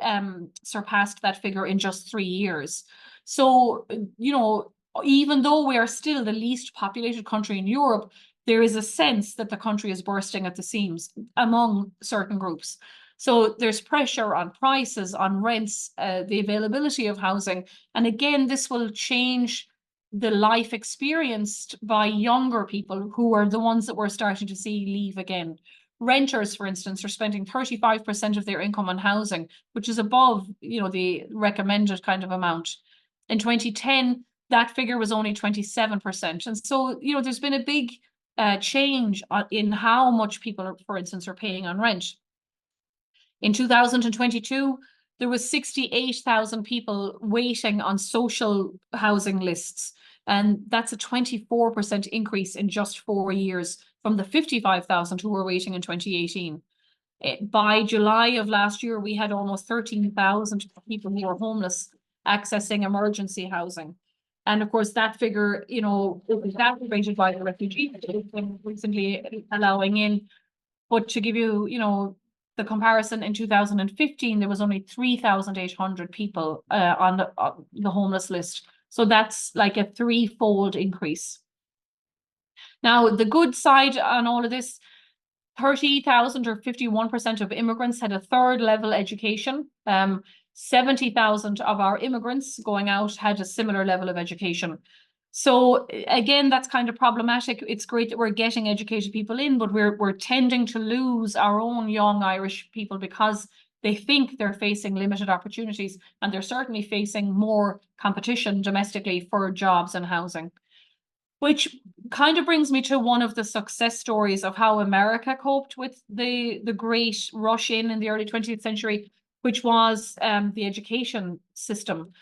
surpassed that figure in just 3 years. So, you know, even though we are still the least populated country in Europe, there is a sense that the country is bursting at the seams among certain groups. So there's pressure on prices, on rents, the availability of housing. And again, this will change the life experienced by younger people who are the ones that we're starting to see leave again. Renters, for instance, are spending 35% of their income on housing, which is above, you know, the recommended kind of amount. In 2010, that figure was only 27%. And so, you know, there's been a big change in how much people, for instance, are paying on rent. In 2022, there was 68,000 people waiting on social housing lists. And that's a 24% increase in just 4 years from the 55,000 who were waiting in 2018. By July of last year, we had almost 13,000 people who were homeless accessing emergency housing. And of course, that figure, you know, was exacerbated by the refugees that have been recently allowing in. But to give you, you know, the comparison, in 2015, there was only 3,800 people on the homeless list. So that's like a threefold increase. Now, the good side on all of this, 30,000 or 51% of immigrants had a third level education. 70,000 of our immigrants going out had a similar level of education. So again, that's kind of problematic. It's great that we're getting educated people in, but we're tending to lose our own young Irish people because they think they're facing limited opportunities, and they're certainly facing more competition domestically for jobs and housing. Which kind of brings me to one of the success stories of how America coped with the great rush in the early 20th century, which was the education system.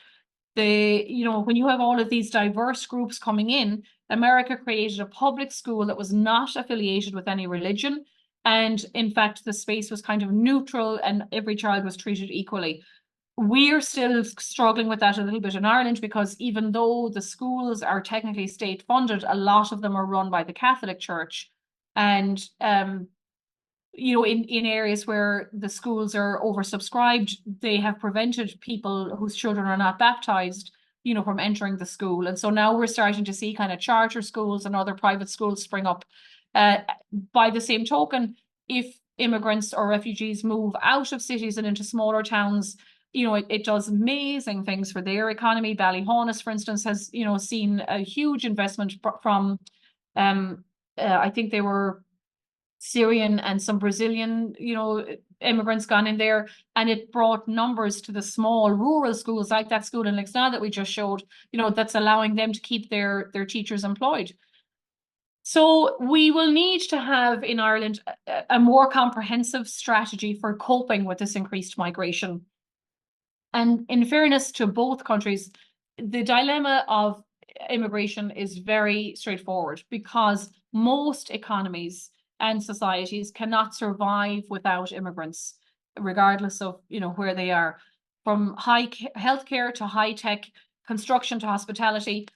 You know, when you have all of these diverse groups coming in, America created a public school that was not affiliated with any religion. And in fact, the space was kind of neutral and every child was treated equally. We're still struggling with that a little bit in Ireland because even though the schools are technically state funded, a lot of them are run by the Catholic Church. And you know, in areas where the schools are oversubscribed, they have prevented people whose children are not baptized, you know, from entering the school. And so now we're starting to see kind of charter schools and other private schools spring up. By the same token, if immigrants or refugees move out of cities and into smaller towns, you know, it does amazing things for their economy. Ballyhaunis, for instance, has, you know, seen a huge investment from, I think they were Syrian and some Brazilian, you know, immigrants gone in there, and it brought numbers to the small rural schools like that school in Lixnaw that we just showed, you know, that's allowing them to keep their teachers employed. So we will need to have in Ireland a more comprehensive strategy for coping with this increased migration. And in fairness to both countries, the dilemma of immigration is very straightforward because most economies and societies cannot survive without immigrants, regardless of, you know, where they are. From high healthcare to high tech, construction to hospitality,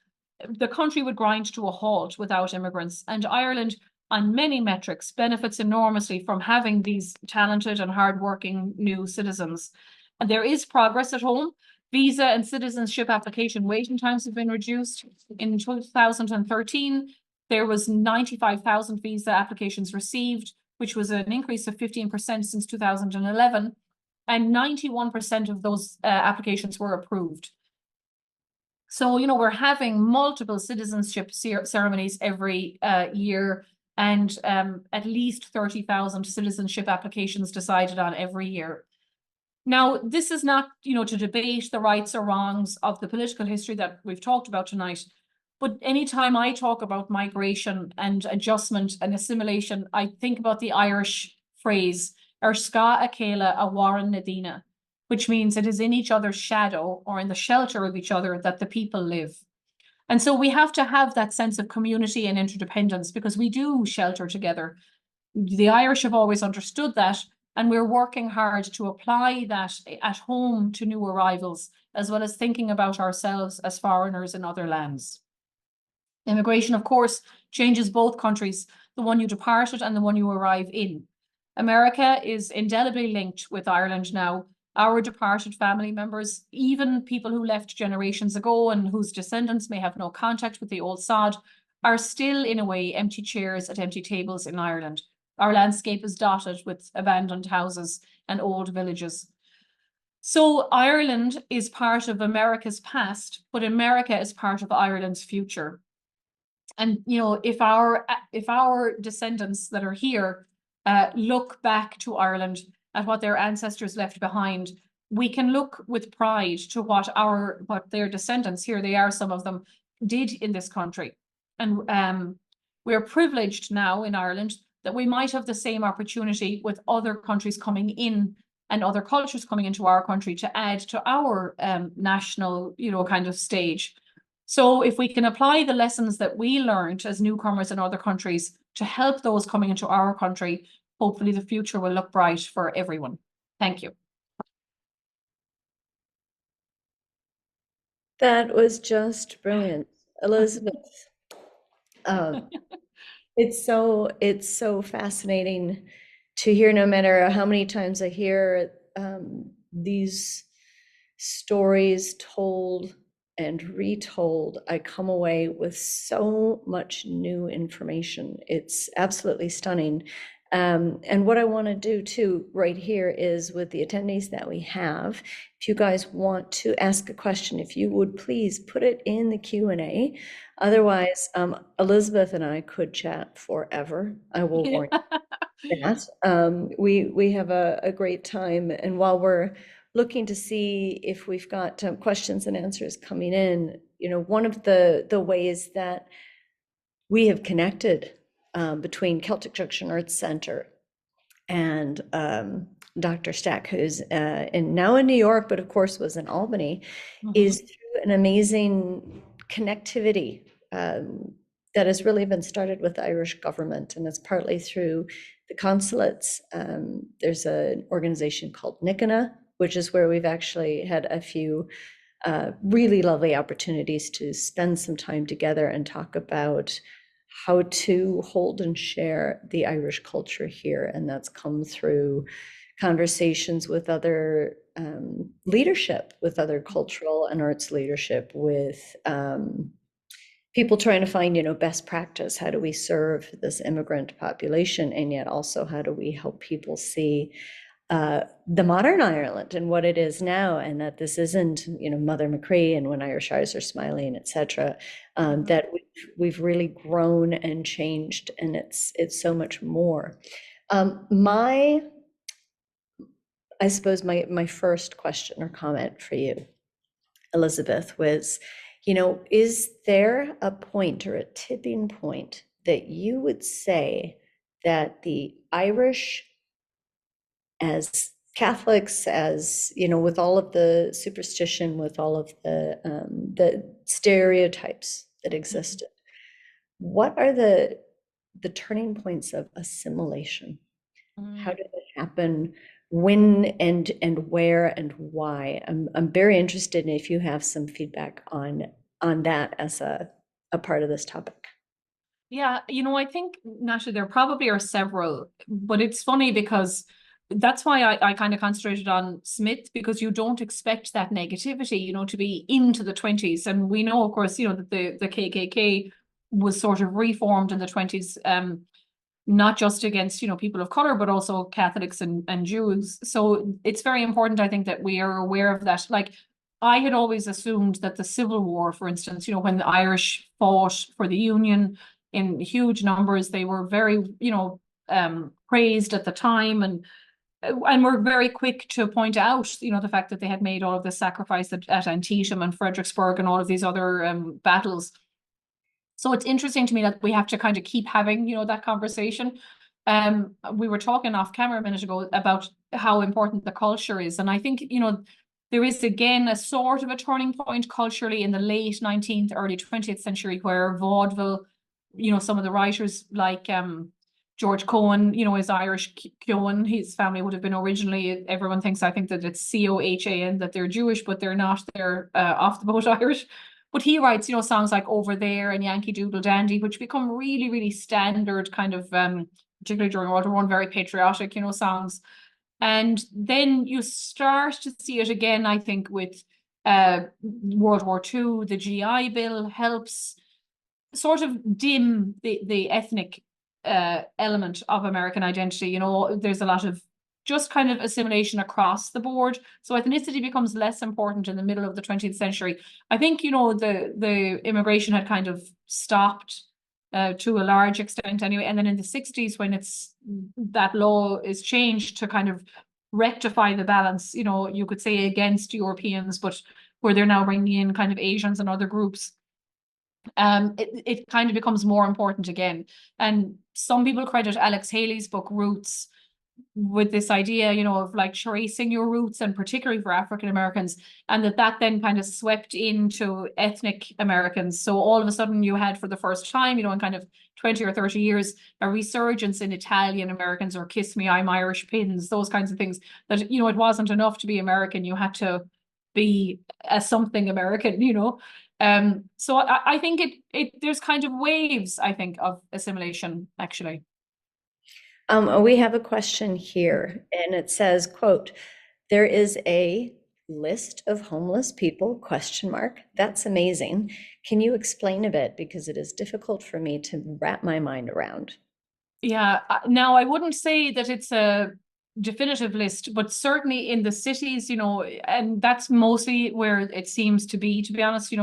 the country would grind to a halt without immigrants. And Ireland, on many metrics, benefits enormously from having these talented and hardworking new citizens. And there is progress at home. Visa and citizenship application waiting times have been reduced. In 2013, there was 95,000 visa applications received, which was an increase of 15% since 2011. And 91% of those applications were approved. So, you know, we're having multiple citizenship ceremonies every year. and at least 30,000 citizenship applications decided on every year. Now, this is not, to debate the rights or wrongs of the political history that we've talked about tonight, but anytime I talk about migration and adjustment and assimilation, I think about the Irish phrase, Ar Ska Acela a Warren Nadina, which means it is in each other's shadow or in the shelter of each other that the people live. And so we have to have that sense of community and interdependence because we do shelter together. The Irish have always understood that, and we're working hard to apply that at home to new arrivals, as well as thinking about ourselves as foreigners in other lands. Immigration, of course, changes both countries, the one you departed and the one you arrive in. America is indelibly linked with Ireland now. Our departed family members, even people who left generations ago and whose descendants may have no contact with the old sod, are still, in a way, empty chairs at empty tables in Ireland. Our landscape is dotted with abandoned houses and old villages. So Ireland is part of America's past, but America is part of Ireland's future. And if our descendants that are here look back to Ireland at what their ancestors left behind, we can look with pride to what their descendants, here they are, some of them, did in this country. And we're privileged now in Ireland that we might have the same opportunity with other countries coming in and other cultures coming into our country to add to our national, kind of stage. So if we can apply the lessons that we learned as newcomers in other countries to help those coming into our country, hopefully the future will look bright for everyone. Thank you. That was just brilliant, Elizabeth. It's so fascinating to hear, no matter how many times I hear these stories told and retold, I come away with so much new information. It's absolutely stunning. And what I want to do too right here is, with the attendees that we have, if you guys want to ask a question, if you would please put it in the Q&A. Otherwise, Elizabeth and I could chat forever. I will warn you that. We have a great time, and while we're looking to see if we've got questions and answers coming in, one of the ways that we have connected between Celtic Junction Arts Center and Dr. Stack, who's now in New York, but of course was in Albany, is through an amazing connectivity that has really been started with the Irish government, and it's partly through the consulates. There's an organization called NICANA, which is where we've actually had a few really lovely opportunities to spend some time together and talk about how to hold and share the Irish culture here. And that's come through conversations with other leadership, with other cultural and arts leadership, with people trying to find, best practice. How do we serve this immigrant population? And yet also, how do we help people see the modern Ireland and what it is now, and that this isn't, Mother Macree and When Irish Eyes Are Smiling, etc. That we've really grown and changed, and it's so much more. I suppose my first question or comment for you, Elizabeth, was, is there a point or a tipping point that you would say that the Irish, as Catholics, as with all of the superstition, with all of the stereotypes that existed, what are the turning points of assimilation? How did it happen? When and where and why? I'm very interested in if you have some feedback on that as a part of this topic. Yeah, I think, Natalie, there probably are several, but it's funny because that's why I kind of concentrated on Smith, because you don't expect that negativity, to be into the 20s. And we know, of course, that the KKK was sort of reformed in the 20s, not just against, people of color, but also Catholics and Jews. So it's very important, I think, that we are aware of that. Like, I had always assumed that the Civil War, for instance, when the Irish fought for the Union in huge numbers. They were very, praised at the time, and were very quick to point out, the fact that they had made all of this sacrifice at Antietam and Fredericksburg and all of these other battles. So it's interesting to me that we have to kind of keep having, that conversation. We were talking off camera a minute ago about how important the culture is. And I think, there is again a sort of a turning point culturally in the late 19th, early 20th century, where vaudeville, some of the writers like George Cohan, is Irish Cohen. His family would have been originally, everyone thinks, I think that it's Cohan, that they're Jewish, but they're not. They're off the boat Irish. But he writes, songs like Over There and Yankee Doodle Dandy, which become really, really standard kind of, particularly during World War One, very patriotic, songs. And then you start to see it again, I think, with World War II. The GI Bill helps sort of dim the ethnic element of American identity. There's a lot of just kind of assimilation across the board. So ethnicity becomes less important in the middle of the 20th century. I think, the immigration had kind of stopped to a large extent anyway. And then in the 60s, when that law is changed to kind of rectify the balance, you could say against Europeans, but where they're now bringing in kind of Asians and other groups, it kind of becomes more important again. And some people credit Alex Haley's book Roots with this idea, of like tracing your roots, and particularly for African Americans, and that then kind of swept into ethnic Americans. So all of a sudden you had, for the first time, in kind of 20 or 30 years, a resurgence in Italian Americans, or Kiss Me, I'm Irish pins, those kinds of things, that, it wasn't enough to be American. You had to be a something American, So I think there's kind of waves, I think, of assimilation, actually. We have a question here, and it says, quote, "There is a list of homeless people, question mark. That's amazing. Can you explain a bit? Because it is difficult for me to wrap my mind around." Yeah, now I wouldn't say that it's a definitive list, but certainly in the cities, and that's mostly where it seems to be honest,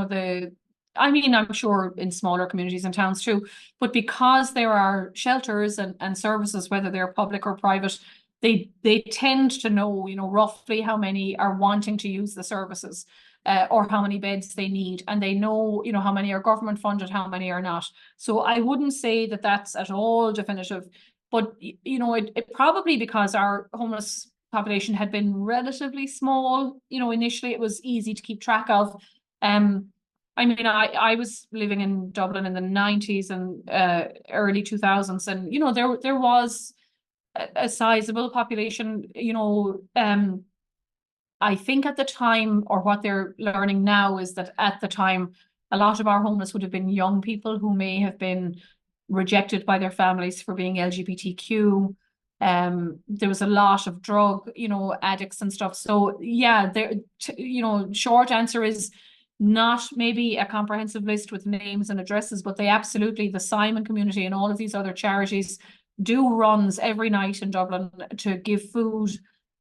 I'm sure in smaller communities and towns too, but because there are shelters and services, whether they're public or private, they tend to know, roughly how many are wanting to use the services, or how many beds they need, and they know, how many are government funded, how many are not. So I wouldn't say that that's at all definitive, but it probably, because our homeless population had been relatively small, initially it was easy to keep track of. I was living in Dublin in the 90s and early 2000s, and there was a sizable population. I think at the time, or what they're learning now, is that at the time, a lot of our homeless would have been young people who may have been rejected by their families for being LGBTQ. There was a lot of drug, addicts and stuff. So yeah, short answer is not maybe a comprehensive list with names and addresses, but the Simon community and all of these other charities do runs every night in Dublin to give food,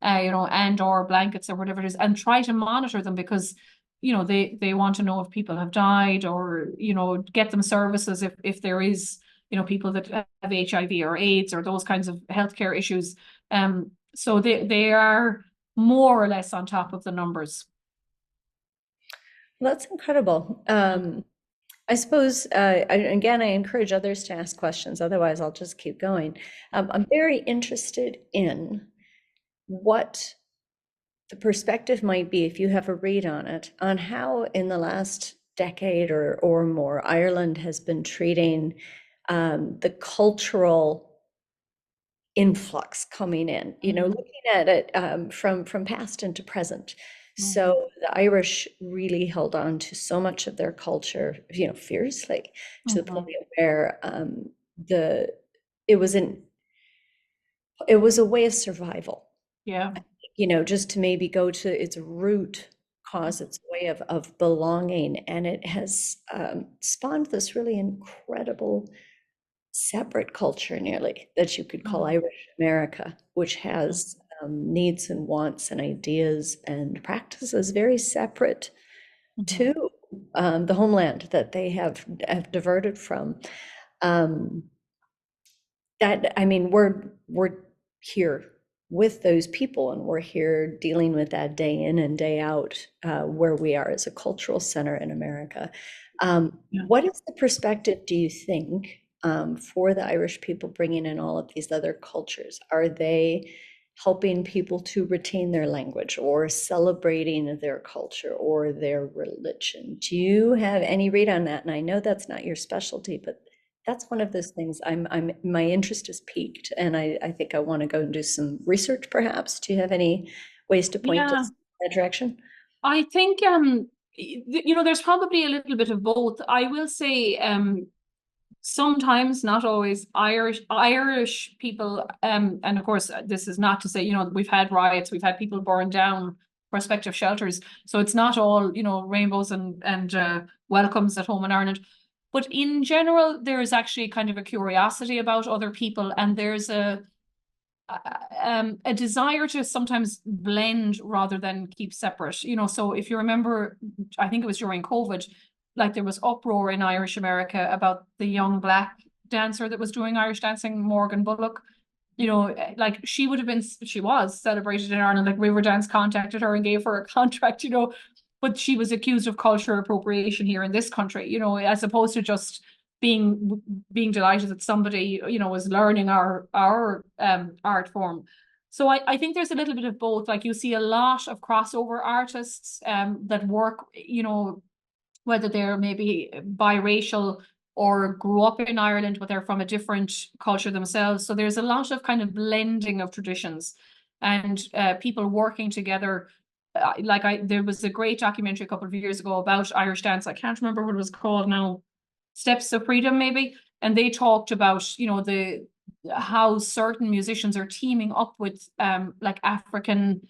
and or blankets or whatever it is, and try to monitor them, because they want to know if people have died, or get them services if there is people that have HIV or AIDS or those kinds of healthcare issues. So they are more or less on top of the numbers. Well, that's incredible. I suppose, again, I encourage others to ask questions, otherwise I'll just keep going. I'm very interested in what the perspective might be, if you have a read on it, on how in the last decade or more, Ireland has been treating the cultural influx coming in, looking at it from past into present. So the Irish really held on to so much of their culture, fiercely, to the point where it was a way of survival. Yeah. Just to maybe go to its root cause, its way of belonging, and it has spawned this really incredible separate culture, nearly, that you could call Irish America, which has needs and wants and ideas and practices very separate to the homeland that they have diverted from. Um, that, I mean, we're here with those people, and we're here dealing with that day in and day out, where we are as a cultural center in America. Yeah. What is the perspective, do you think, for the Irish people bringing in all of these other cultures? Are they helping people to retain their language, or celebrating their culture or their religion? Do you have any read on that? And I know that's not your specialty, but that's one of those things my interest is piqued, and I think I want to go and do some research perhaps. Do you have any ways to point Yeah, us in that direction? I think there's probably a little bit of both. I will say sometimes, not always, Irish people, and of course this is not to say, we've had riots, we've had people burn down prospective shelters, so it's not all, rainbows and welcomes at home in Ireland. But in general, there is actually kind of a curiosity about other people, and there's a desire to sometimes blend rather than keep separate. So if you remember, I think it was during COVID, like there was uproar in Irish America about the young black dancer that was doing Irish dancing, Morgan Bullock. Like she was celebrated in Ireland. Like Riverdance contacted her and gave her a contract, but she was accused of cultural appropriation here in this country, as opposed to just being delighted that somebody, was learning our art form. So I think there's a little bit of both. Like you see a lot of crossover artists that work, whether they're maybe biracial or grew up in Ireland, but they're from a different culture themselves. So there's a lot of kind of blending of traditions and people working together. There was a great documentary a couple of years ago about Irish dance. I can't remember what it was called now. Steps of Freedom, maybe. And they talked about, the how certain musicians are teaming up with like African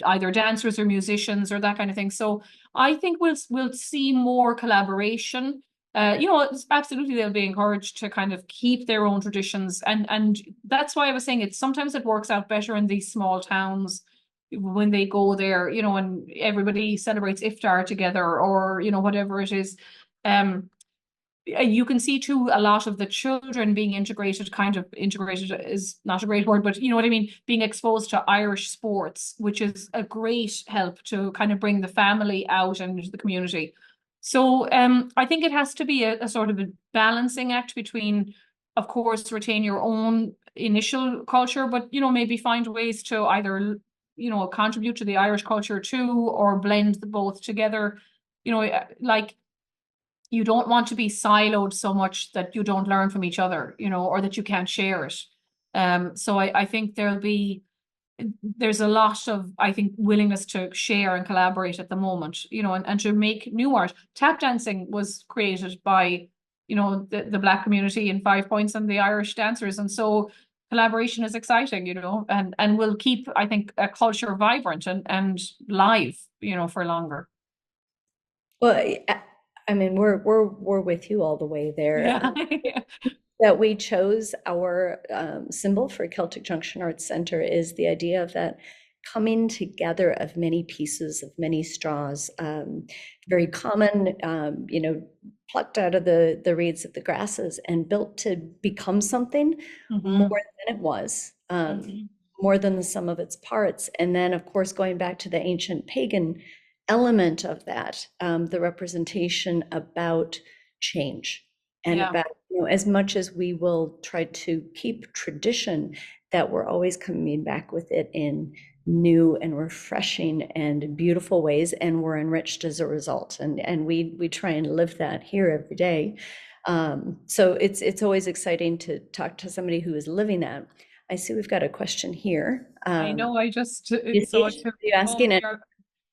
either dancers or musicians or that kind of thing. So I think we'll see more collaboration. Absolutely they'll be encouraged to kind of keep their own traditions, and that's why I was saying it. Sometimes it works out better in these small towns when they go there, and everybody celebrates iftar together or whatever it is. You can see too a lot of the children being integrated, kind of integrated is not a great word, but you know what I mean, being exposed to Irish sports, which is a great help to kind of bring the family out and into the community. So I think it has to be a sort of a balancing act between, of course, retain your own initial culture, but maybe find ways to either contribute to the Irish culture too, or blend the both together. Like you don't want to be siloed so much that you don't learn from each other, or that you can't share it. So I think there's a lot of, I think, willingness to share and collaborate at the moment, and to make new art. Tap dancing was created by, the Black community in 5 Points and the Irish dancers. And so collaboration is exciting, and will keep, I think, a culture vibrant and live, for longer. Well, I mean, we're with you all the way there. Yeah. That we chose our symbol for Celtic Junction Arts Center is the idea of that coming together of many pieces, of many straws, very common, plucked out of the reeds of the grasses and built to become something more than it was, more than the sum of its parts. And then, of course, going back to the ancient pagan element of that, the representation about change and Yeah. about, as much as we will try to keep tradition, that we're always coming back with it in new and refreshing and beautiful ways, and we're enriched as a result. And we try and live that here every day. So it's always exciting to talk to somebody who is living that. I see we've got a question here. I know, I just You saw see, it too. you asking it.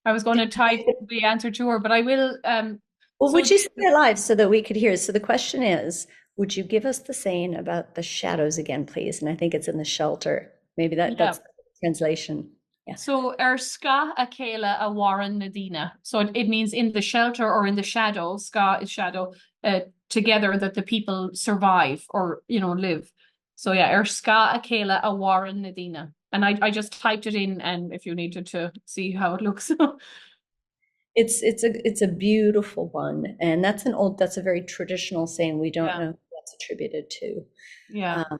I was going to type the answer to her, but I will. Well, So would you say it live so that we could hear? So the question is, would you give us the saying about the shadows again, please? And I think it's in the shelter. Maybe yeah. that's the translation. Yeah. So ska akela a warren nadina. So it means in the shelter or in the shadow. Ska is shadow. Together that the people survive or live. So yeah, ska akela a warren nadina. And I just typed it in, and if you needed to see how it looks. It's a beautiful one, and that's a very traditional saying. We don't Yeah. know who that's attributed to. Yeah. Um,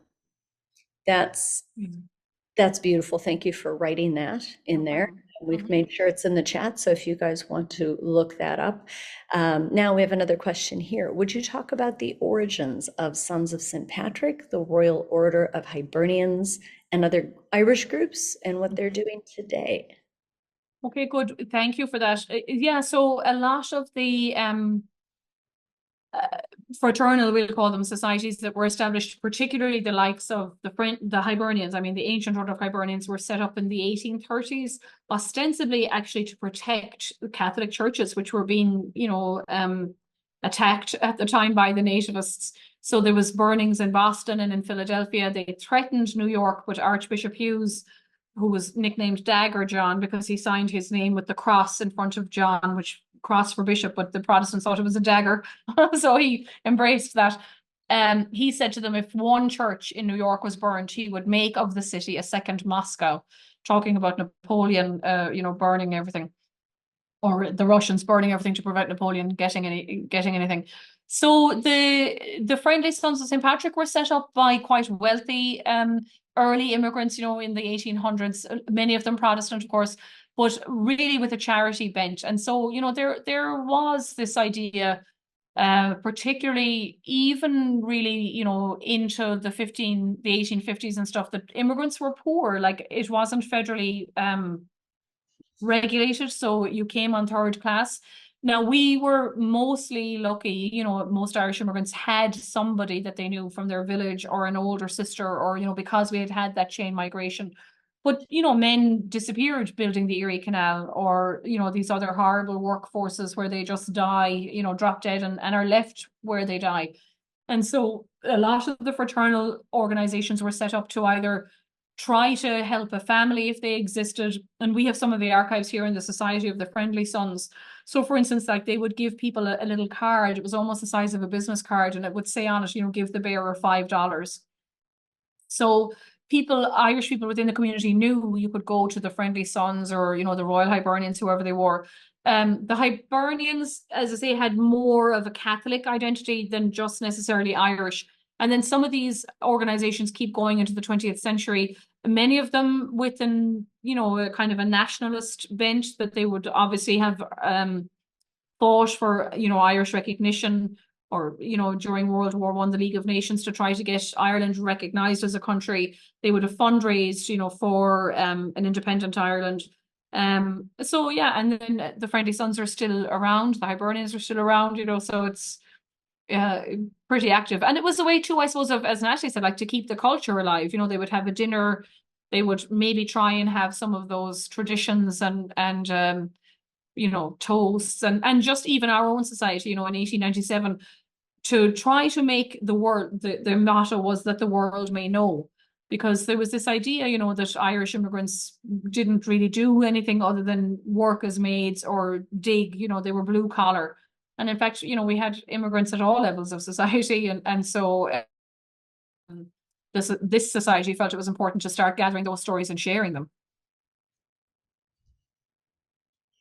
that's Mm. that's beautiful. Thank you for writing that No in there. problem. We've Mhm. made sure it's in the chat, so if you guys want to look that up. Now we have another question here. Would you talk about the origins of Sons of St. Patrick, the Royal Order of Hibernians, and other Irish groups, and what they're doing today? Okay, good. Thank you for that. Yeah, so a lot of the uh, fraternal, we'll call them, societies that were established, particularly the likes of the Hibernians. I mean, the ancient order of Hibernians were set up in the 1830s, ostensibly actually to protect the Catholic churches, which were being, attacked at the time by the nativists. So there was burnings in Boston and in Philadelphia. They threatened New York with Archbishop Hughes, who was nicknamed Dagger John because he signed his name with the cross in front of John, which cross for bishop, but the Protestants thought it was a dagger. So he embraced that. He said to them, if one church in New York was burned, he would make of the city a second Moscow, talking about Napoleon, burning everything, or the Russians burning everything to prevent Napoleon getting anything. So the Friendly Sons of St. Patrick were set up by quite wealthy early immigrants, in the 1800s, many of them Protestant, of course, but really with a charity bent. And so, there was this idea, particularly even really, into the 1850s and stuff, that immigrants were poor. Like, it wasn't federally regulated, so you came on third class. Now, we were mostly lucky, most Irish immigrants had somebody that they knew from their village, or an older sister, or, because we had that chain migration. But, men disappeared building the Erie Canal, or, these other horrible workforces where they just die, drop dead, and are left where they die. And so a lot of the fraternal organizations were set up to either try to help a family if they existed. And we have some of the archives here in the Society of the Friendly Sons. So for instance, like, they would give people a little card. It was almost the size of a business card, and it would say on it, give the bearer $5. So Irish people within the community knew you could go to the Friendly Sons, or, the Royal Hibernians, whoever they were. The Hibernians, as I say, had more of a Catholic identity than just necessarily Irish. And then some of these organizations keep going into the 20th century, many of them with a kind of a nationalist bent, that they would obviously have fought for, Irish recognition, or, during World War One, the League of Nations, to try to get Ireland recognized as a country. They would have fundraised, for an independent Ireland. So yeah, and then the Friendly Sons are still around, the Hibernians are still around, so it's uh, pretty active. And it was a way too, I suppose, of, as Natalie said, like, to keep the culture alive. They would have a dinner, they would maybe try and have some of those traditions, and toasts, and just even our own society, in 1897, to try to make the world, the motto was that the world may know, because there was this idea, that Irish immigrants didn't really do anything other than work as maids or dig, they were blue collar. And in fact, we had immigrants at all levels of society, and so this society felt it was important to start gathering those stories and sharing them.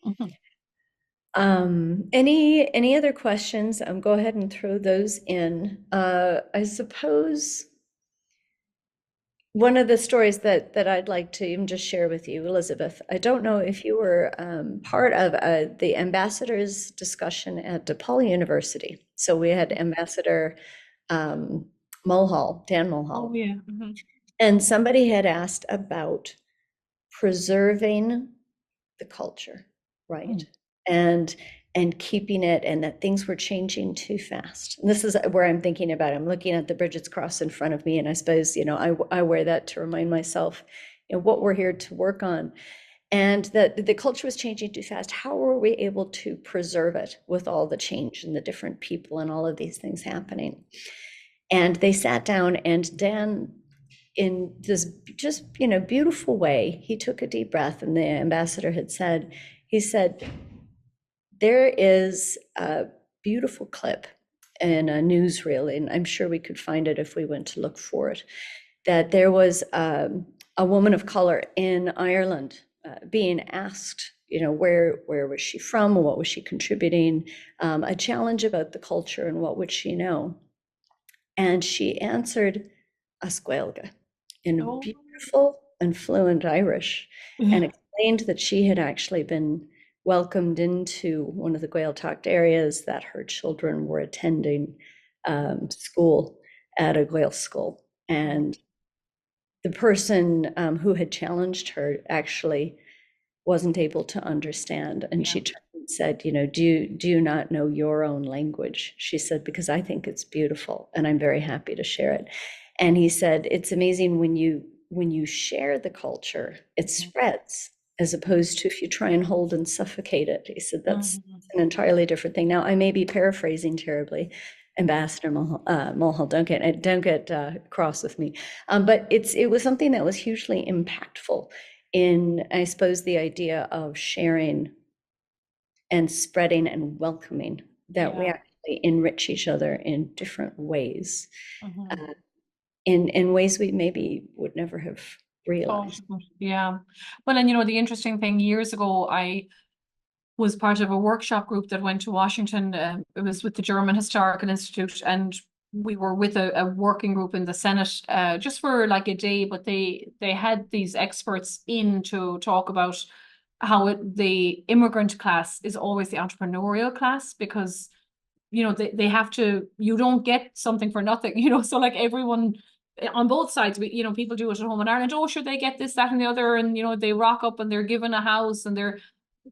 Mhm. Any other questions? Go ahead and throw those in. I suppose one of the stories that I'd like to even just share with you, Elizabeth, I don't know if you were part of the ambassadors discussion at DePaul University. So we had Ambassador Mulhall, Dan Oh Mulhall, yeah. Mhm. and somebody had asked about preserving the culture, right? Mm. And keeping it, and that things were changing too fast. And this is where I'm thinking about. I'm looking at the Bridget's Cross in front of me, and I suppose, I wear that to remind myself, what we're here to work on. And that the culture was changing too fast. How were we able to preserve it with all the change and the different people and all of these things happening? And they sat down, and Dan, in this just, beautiful way, he took a deep breath, and the ambassador had said, he said, there is a beautiful clip in a newsreel, and I'm sure we could find it if we went to look for it, that there was a woman of color in Ireland being asked, where was she from, what was she contributing, a challenge about the culture, and what would she know. And she answered as Gaeilge in Oh. beautiful and fluent Irish, and Yeah. explained that she had actually been welcomed into one of the Gaeltacht areas, that her children were attending school at a Gael school. And the person who had challenged her actually wasn't able to understand. And Yeah. she turned and said, do you not know your own language? She said, because I think it's beautiful and I'm very happy to share it. And he said, it's amazing when you share the culture, it spreads, as opposed to if you try and hold and suffocate it. He said, that's Mhm. an entirely different thing. Now, I may be paraphrasing terribly, Ambassador Mulhall, don't get cross with me. But it was something that was hugely impactful in, I suppose, the idea of sharing and spreading and welcoming, that we Yeah. actually enrich each other in different ways, Mhm. uh, in ways we maybe would never have Thought realized. about it. Yeah. Well, and the interesting thing, years ago, I was part of a workshop group that went to Washington. It was with the German Historical Institute, and we were with a working group in the Senate, just for like a day. But they had these experts in to talk about how the immigrant class is always the entrepreneurial class, because they have to, you don't get something for nothing, so like everyone on both sides, people do it at home in Ireland. Oh, sure, they get this, that, and the other, and they rock up and they're given a house, and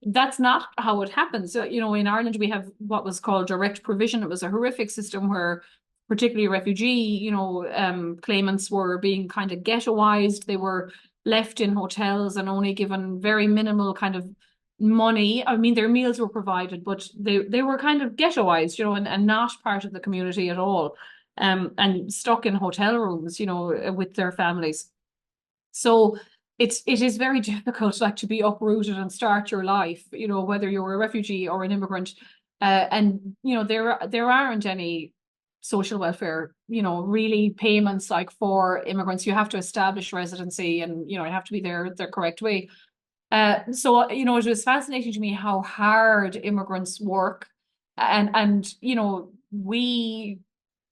that's not how it happens. So, in Ireland, we have what was called direct provision. It was a horrific system where, particularly refugee, claimants were being kind of ghettoized. They were left in hotels and only given very minimal kind of money. I mean, their meals were provided, but they were kind of ghettoized, and not part of the community at all. And stuck in hotel rooms, with their families. So it is very difficult, like, to be uprooted and start your life, whether you're a refugee or an immigrant. And there aren't any social welfare, really payments like for immigrants. You have to establish residency, and you have to be there the correct way. So it was fascinating to me how hard immigrants work, and we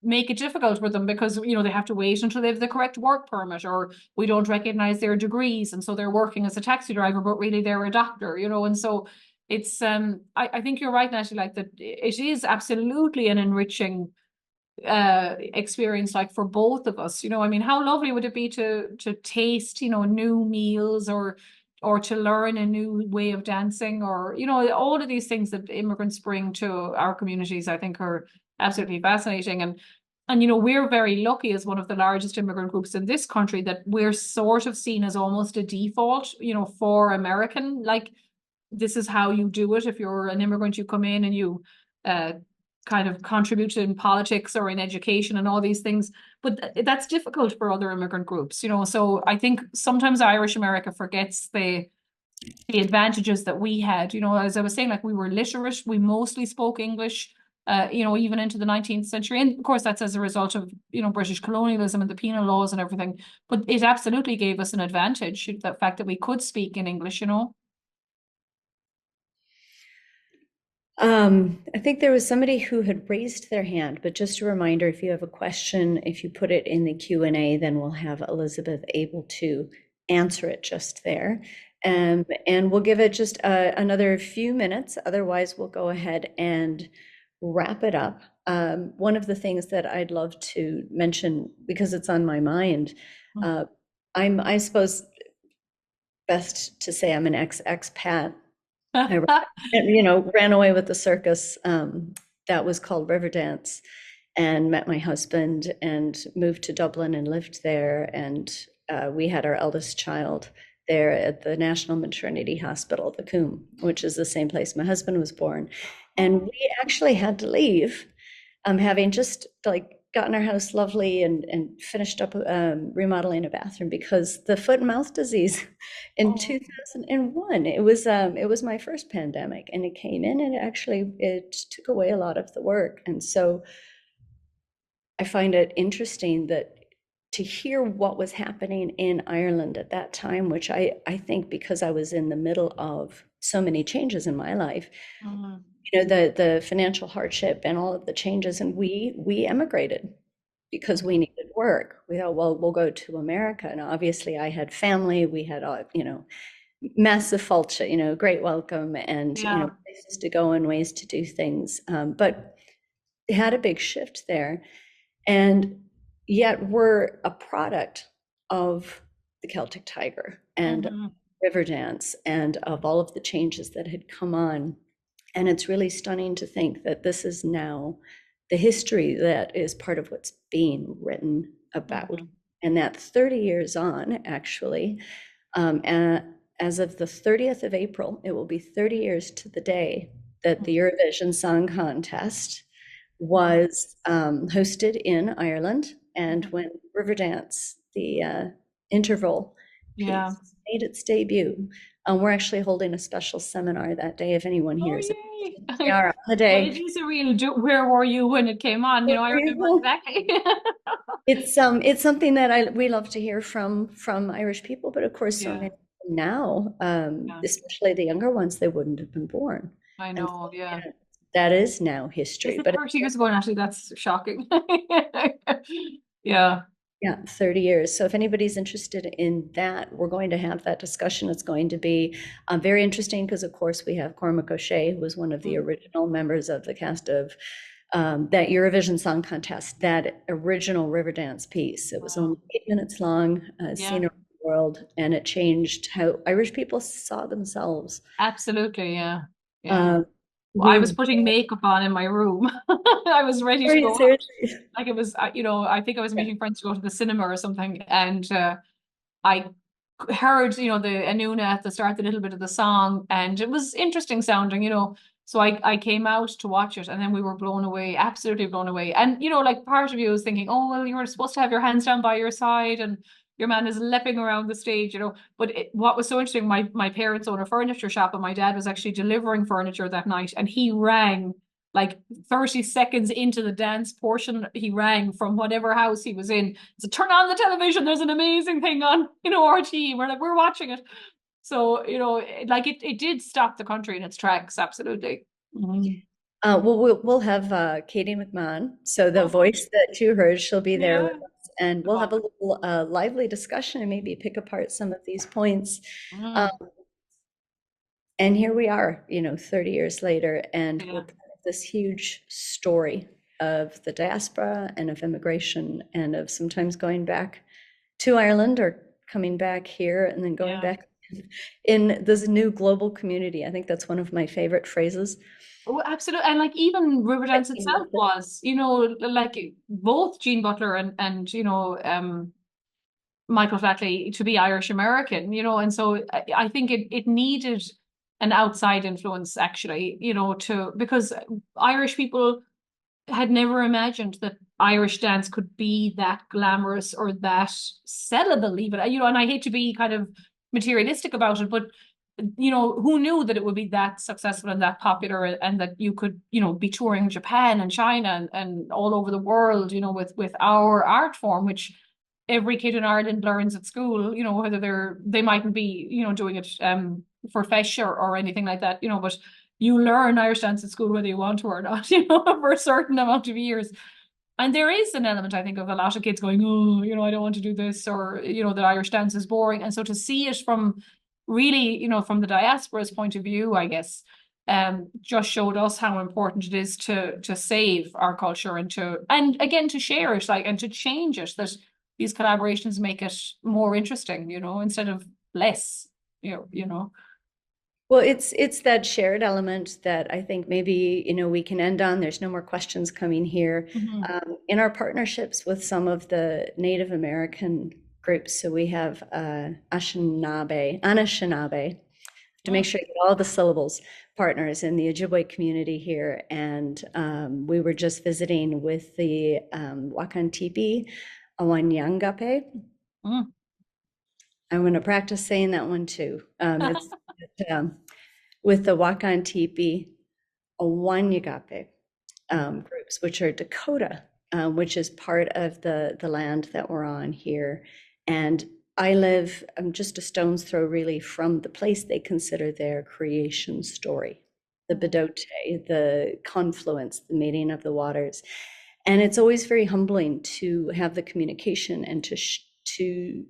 make it difficult for them because they have to wait until they have the correct work permit, or we don't recognize their degrees, and so they're working as a taxi driver, but really they're a doctor, and so it's I think you're right, Natalie, like that it is absolutely an enriching experience, like for both of us. I mean, how lovely would it be to taste new meals, or to learn a new way of dancing, or all of these things that immigrants bring to our communities, I think are absolutely fascinating. And we're very lucky as one of the largest immigrant groups in this country that we're sort of seen as almost a default, for American, like, this is how you do it. If you're an immigrant, you come in and you uh, kind of contribute in politics or in education and all these things. But that's difficult for other immigrant groups, So I think sometimes Irish America forgets the advantages that we had. As I was saying, like, we were literate, we mostly spoke English. Even into the 19th century. And of course, that's as a result of, British colonialism and the penal laws and everything. But it absolutely gave us an advantage, the fact that we could speak in English. I think there was somebody who had raised their hand, but just a reminder, if you have a question, if you put it in the Q&A, then we'll have Elizabeth able to answer it just there. And we'll give it just another few minutes. Otherwise, we'll go ahead and wrap it up. One of the things that I'd love to mention, because it's on my mind, uh, I suppose best to say I'm an ex-expat. I ran away with the circus that was called Riverdance, and met my husband and moved to Dublin and lived there. And we had our eldest child there at the National Maternity Hospital, the Coombe, which is the same place my husband was born. And we actually had to leave, having just like gotten our house lovely and finished up remodeling a bathroom, because the foot and mouth disease in Oh. 2001, it was my first pandemic, and it came in and it took away a lot of the work. And so I find it interesting that to hear what was happening in Ireland at that time, which I think, because I was in the middle of so many changes in my life, Mhm. the financial hardship and all of the changes, and we emigrated. because we needed work. We thought, well, we'll go to America. And obviously I had family, we had, massive culture, great welcome and, Yeah. places to go and ways to do things. But it had a big shift there. And yet we're a product of the Celtic Tiger and Hmm. river dance and of all of the changes that had come on. And it's really stunning to think that this is now the history that is part of what's being written about. Hmm. And that 30 years on, actually, as of the 30th of April, it will be 30 years to the day that the Eurovision Song Contest was hosted in Ireland. And when Riverdance, the interval Yeah. piece, made its debut, we're actually holding a special seminar that day if anyone Oh, here is yay. interested. We are on the Well, it day. is a real where were you when it came on? I remember exactly. It's something that we love to hear from Irish people, but of course, so Yeah. many now, Yeah. especially the younger ones, they wouldn't have been born, I and so, know. Yeah. that is now Is history. it But 30 years ago? And actually, that's shocking. Yeah. yeah, 30 years. So if anybody's interested in that, we're going to have that discussion. It's going to be very interesting because, of course, we have Cormac O'Shea, who was one of the original members of the cast of that Eurovision Song Contest, that original Riverdance piece. It was Wow. only 8 minutes long, Yeah. seen around the world, and it changed how Irish people saw themselves. Absolutely. Yeah. Yeah. Um, Well, I we was putting makeup on in my room. I was ready to very go out. seriously. Like it was, I think I was Yeah. meeting friends to go to the cinema or something, and I heard, the Anuna at the start, a little bit of the song, and it was interesting sounding. So I came out to watch it, and then we were blown away, absolutely blown away. And like part of you was thinking, oh well, you were supposed to have your hands down by your side, and your man is leaping around the stage. But what was so interesting, my parents own a furniture shop, and my dad was actually delivering furniture that night, and he rang like 30 seconds into the dance portion. He rang from whatever house he was in. So turn on the television. There's an amazing thing on, RT. We're like, we're watching it. So, like it did stop the country in its tracks. Absolutely. Mhm. Well, we'll have Katie McMahon. So the Oh, voice that you heard, she'll be there with yeah. us, and we'll have a little lively discussion and maybe pick apart some of these points. Um, Mm, and here we are, 30 years later, and we're yeah. part of this huge story of the diaspora and of immigration and of sometimes going back to Ireland or coming back here and then going Yeah. back in this new global community. I think that's one of my favorite phrases. Oh, absolutely. And like even Riverdance itself was, like both Jean Butler and Michael Flatley to be Irish American, and so I think it needed an outside influence actually, because Irish people had never imagined that Irish dance could be that glamorous or that sellable even, and I hate to be kind of materialistic about it, but who knew that it would be that successful and that popular and that you could, be touring Japan and China and all over the world, with our art form, which every kid in Ireland learns at school, whether they mightn't be, doing it for feis or anything like that, but you learn Irish dance at school whether you want to or not, for a certain amount of years. And there is an element, I think, of a lot of kids going, oh, I don't want to do this, or, that Irish dance is boring. And so to see it from really, from the diaspora's point of view, I guess, just showed us how important it is to save our culture and again to share it, like, and to change it, that these collaborations make it more interesting, instead of less, Well, it's that shared element that I think maybe, we can end on. There's no more questions coming here. Mhm. In our partnerships with some of the Native American groups, so we have Anishinaabe, to make Mm. sure you get all the syllables, partners in the Ojibwe community here. And we were just visiting with the Wakantipi Awanyangape. Mm. I'm going to practice saying that one too. With the Wakantipi Awanyagape groups, which are Dakota, which is part of the land that we're on here. And I live just a stone's throw really from the place they consider their creation story, the Bedote, the confluence, the meeting of the waters. And it's always very humbling to have the communication and to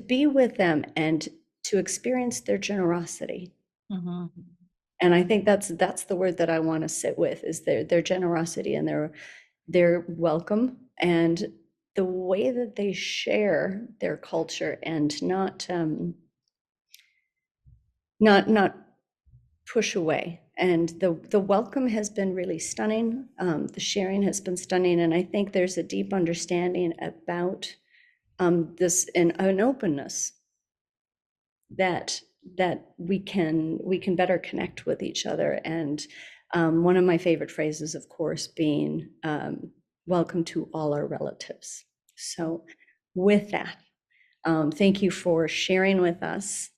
be with them and to experience their generosity. Mhm. And I think that's the word that I want to sit with, is their generosity and their welcome, and the way that they share their culture, and not push away. And the welcome has been really stunning. The sharing has been stunning, and I think there's a deep understanding about this, and an openness that we can better connect with each other. And one of my favorite phrases, of course, being welcome to all our relatives. So with that, thank you for sharing with us,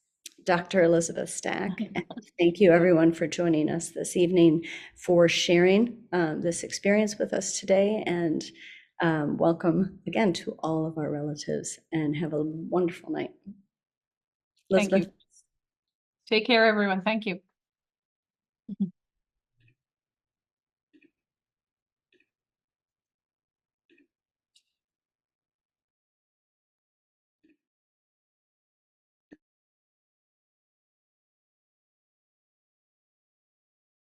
Dr. Elizabeth Stack. And thank you everyone for joining us this evening, for sharing this experience with us today. And welcome again to all of our relatives, and have a wonderful night. Thank you. Elizabeth. Take care, everyone. Thank you.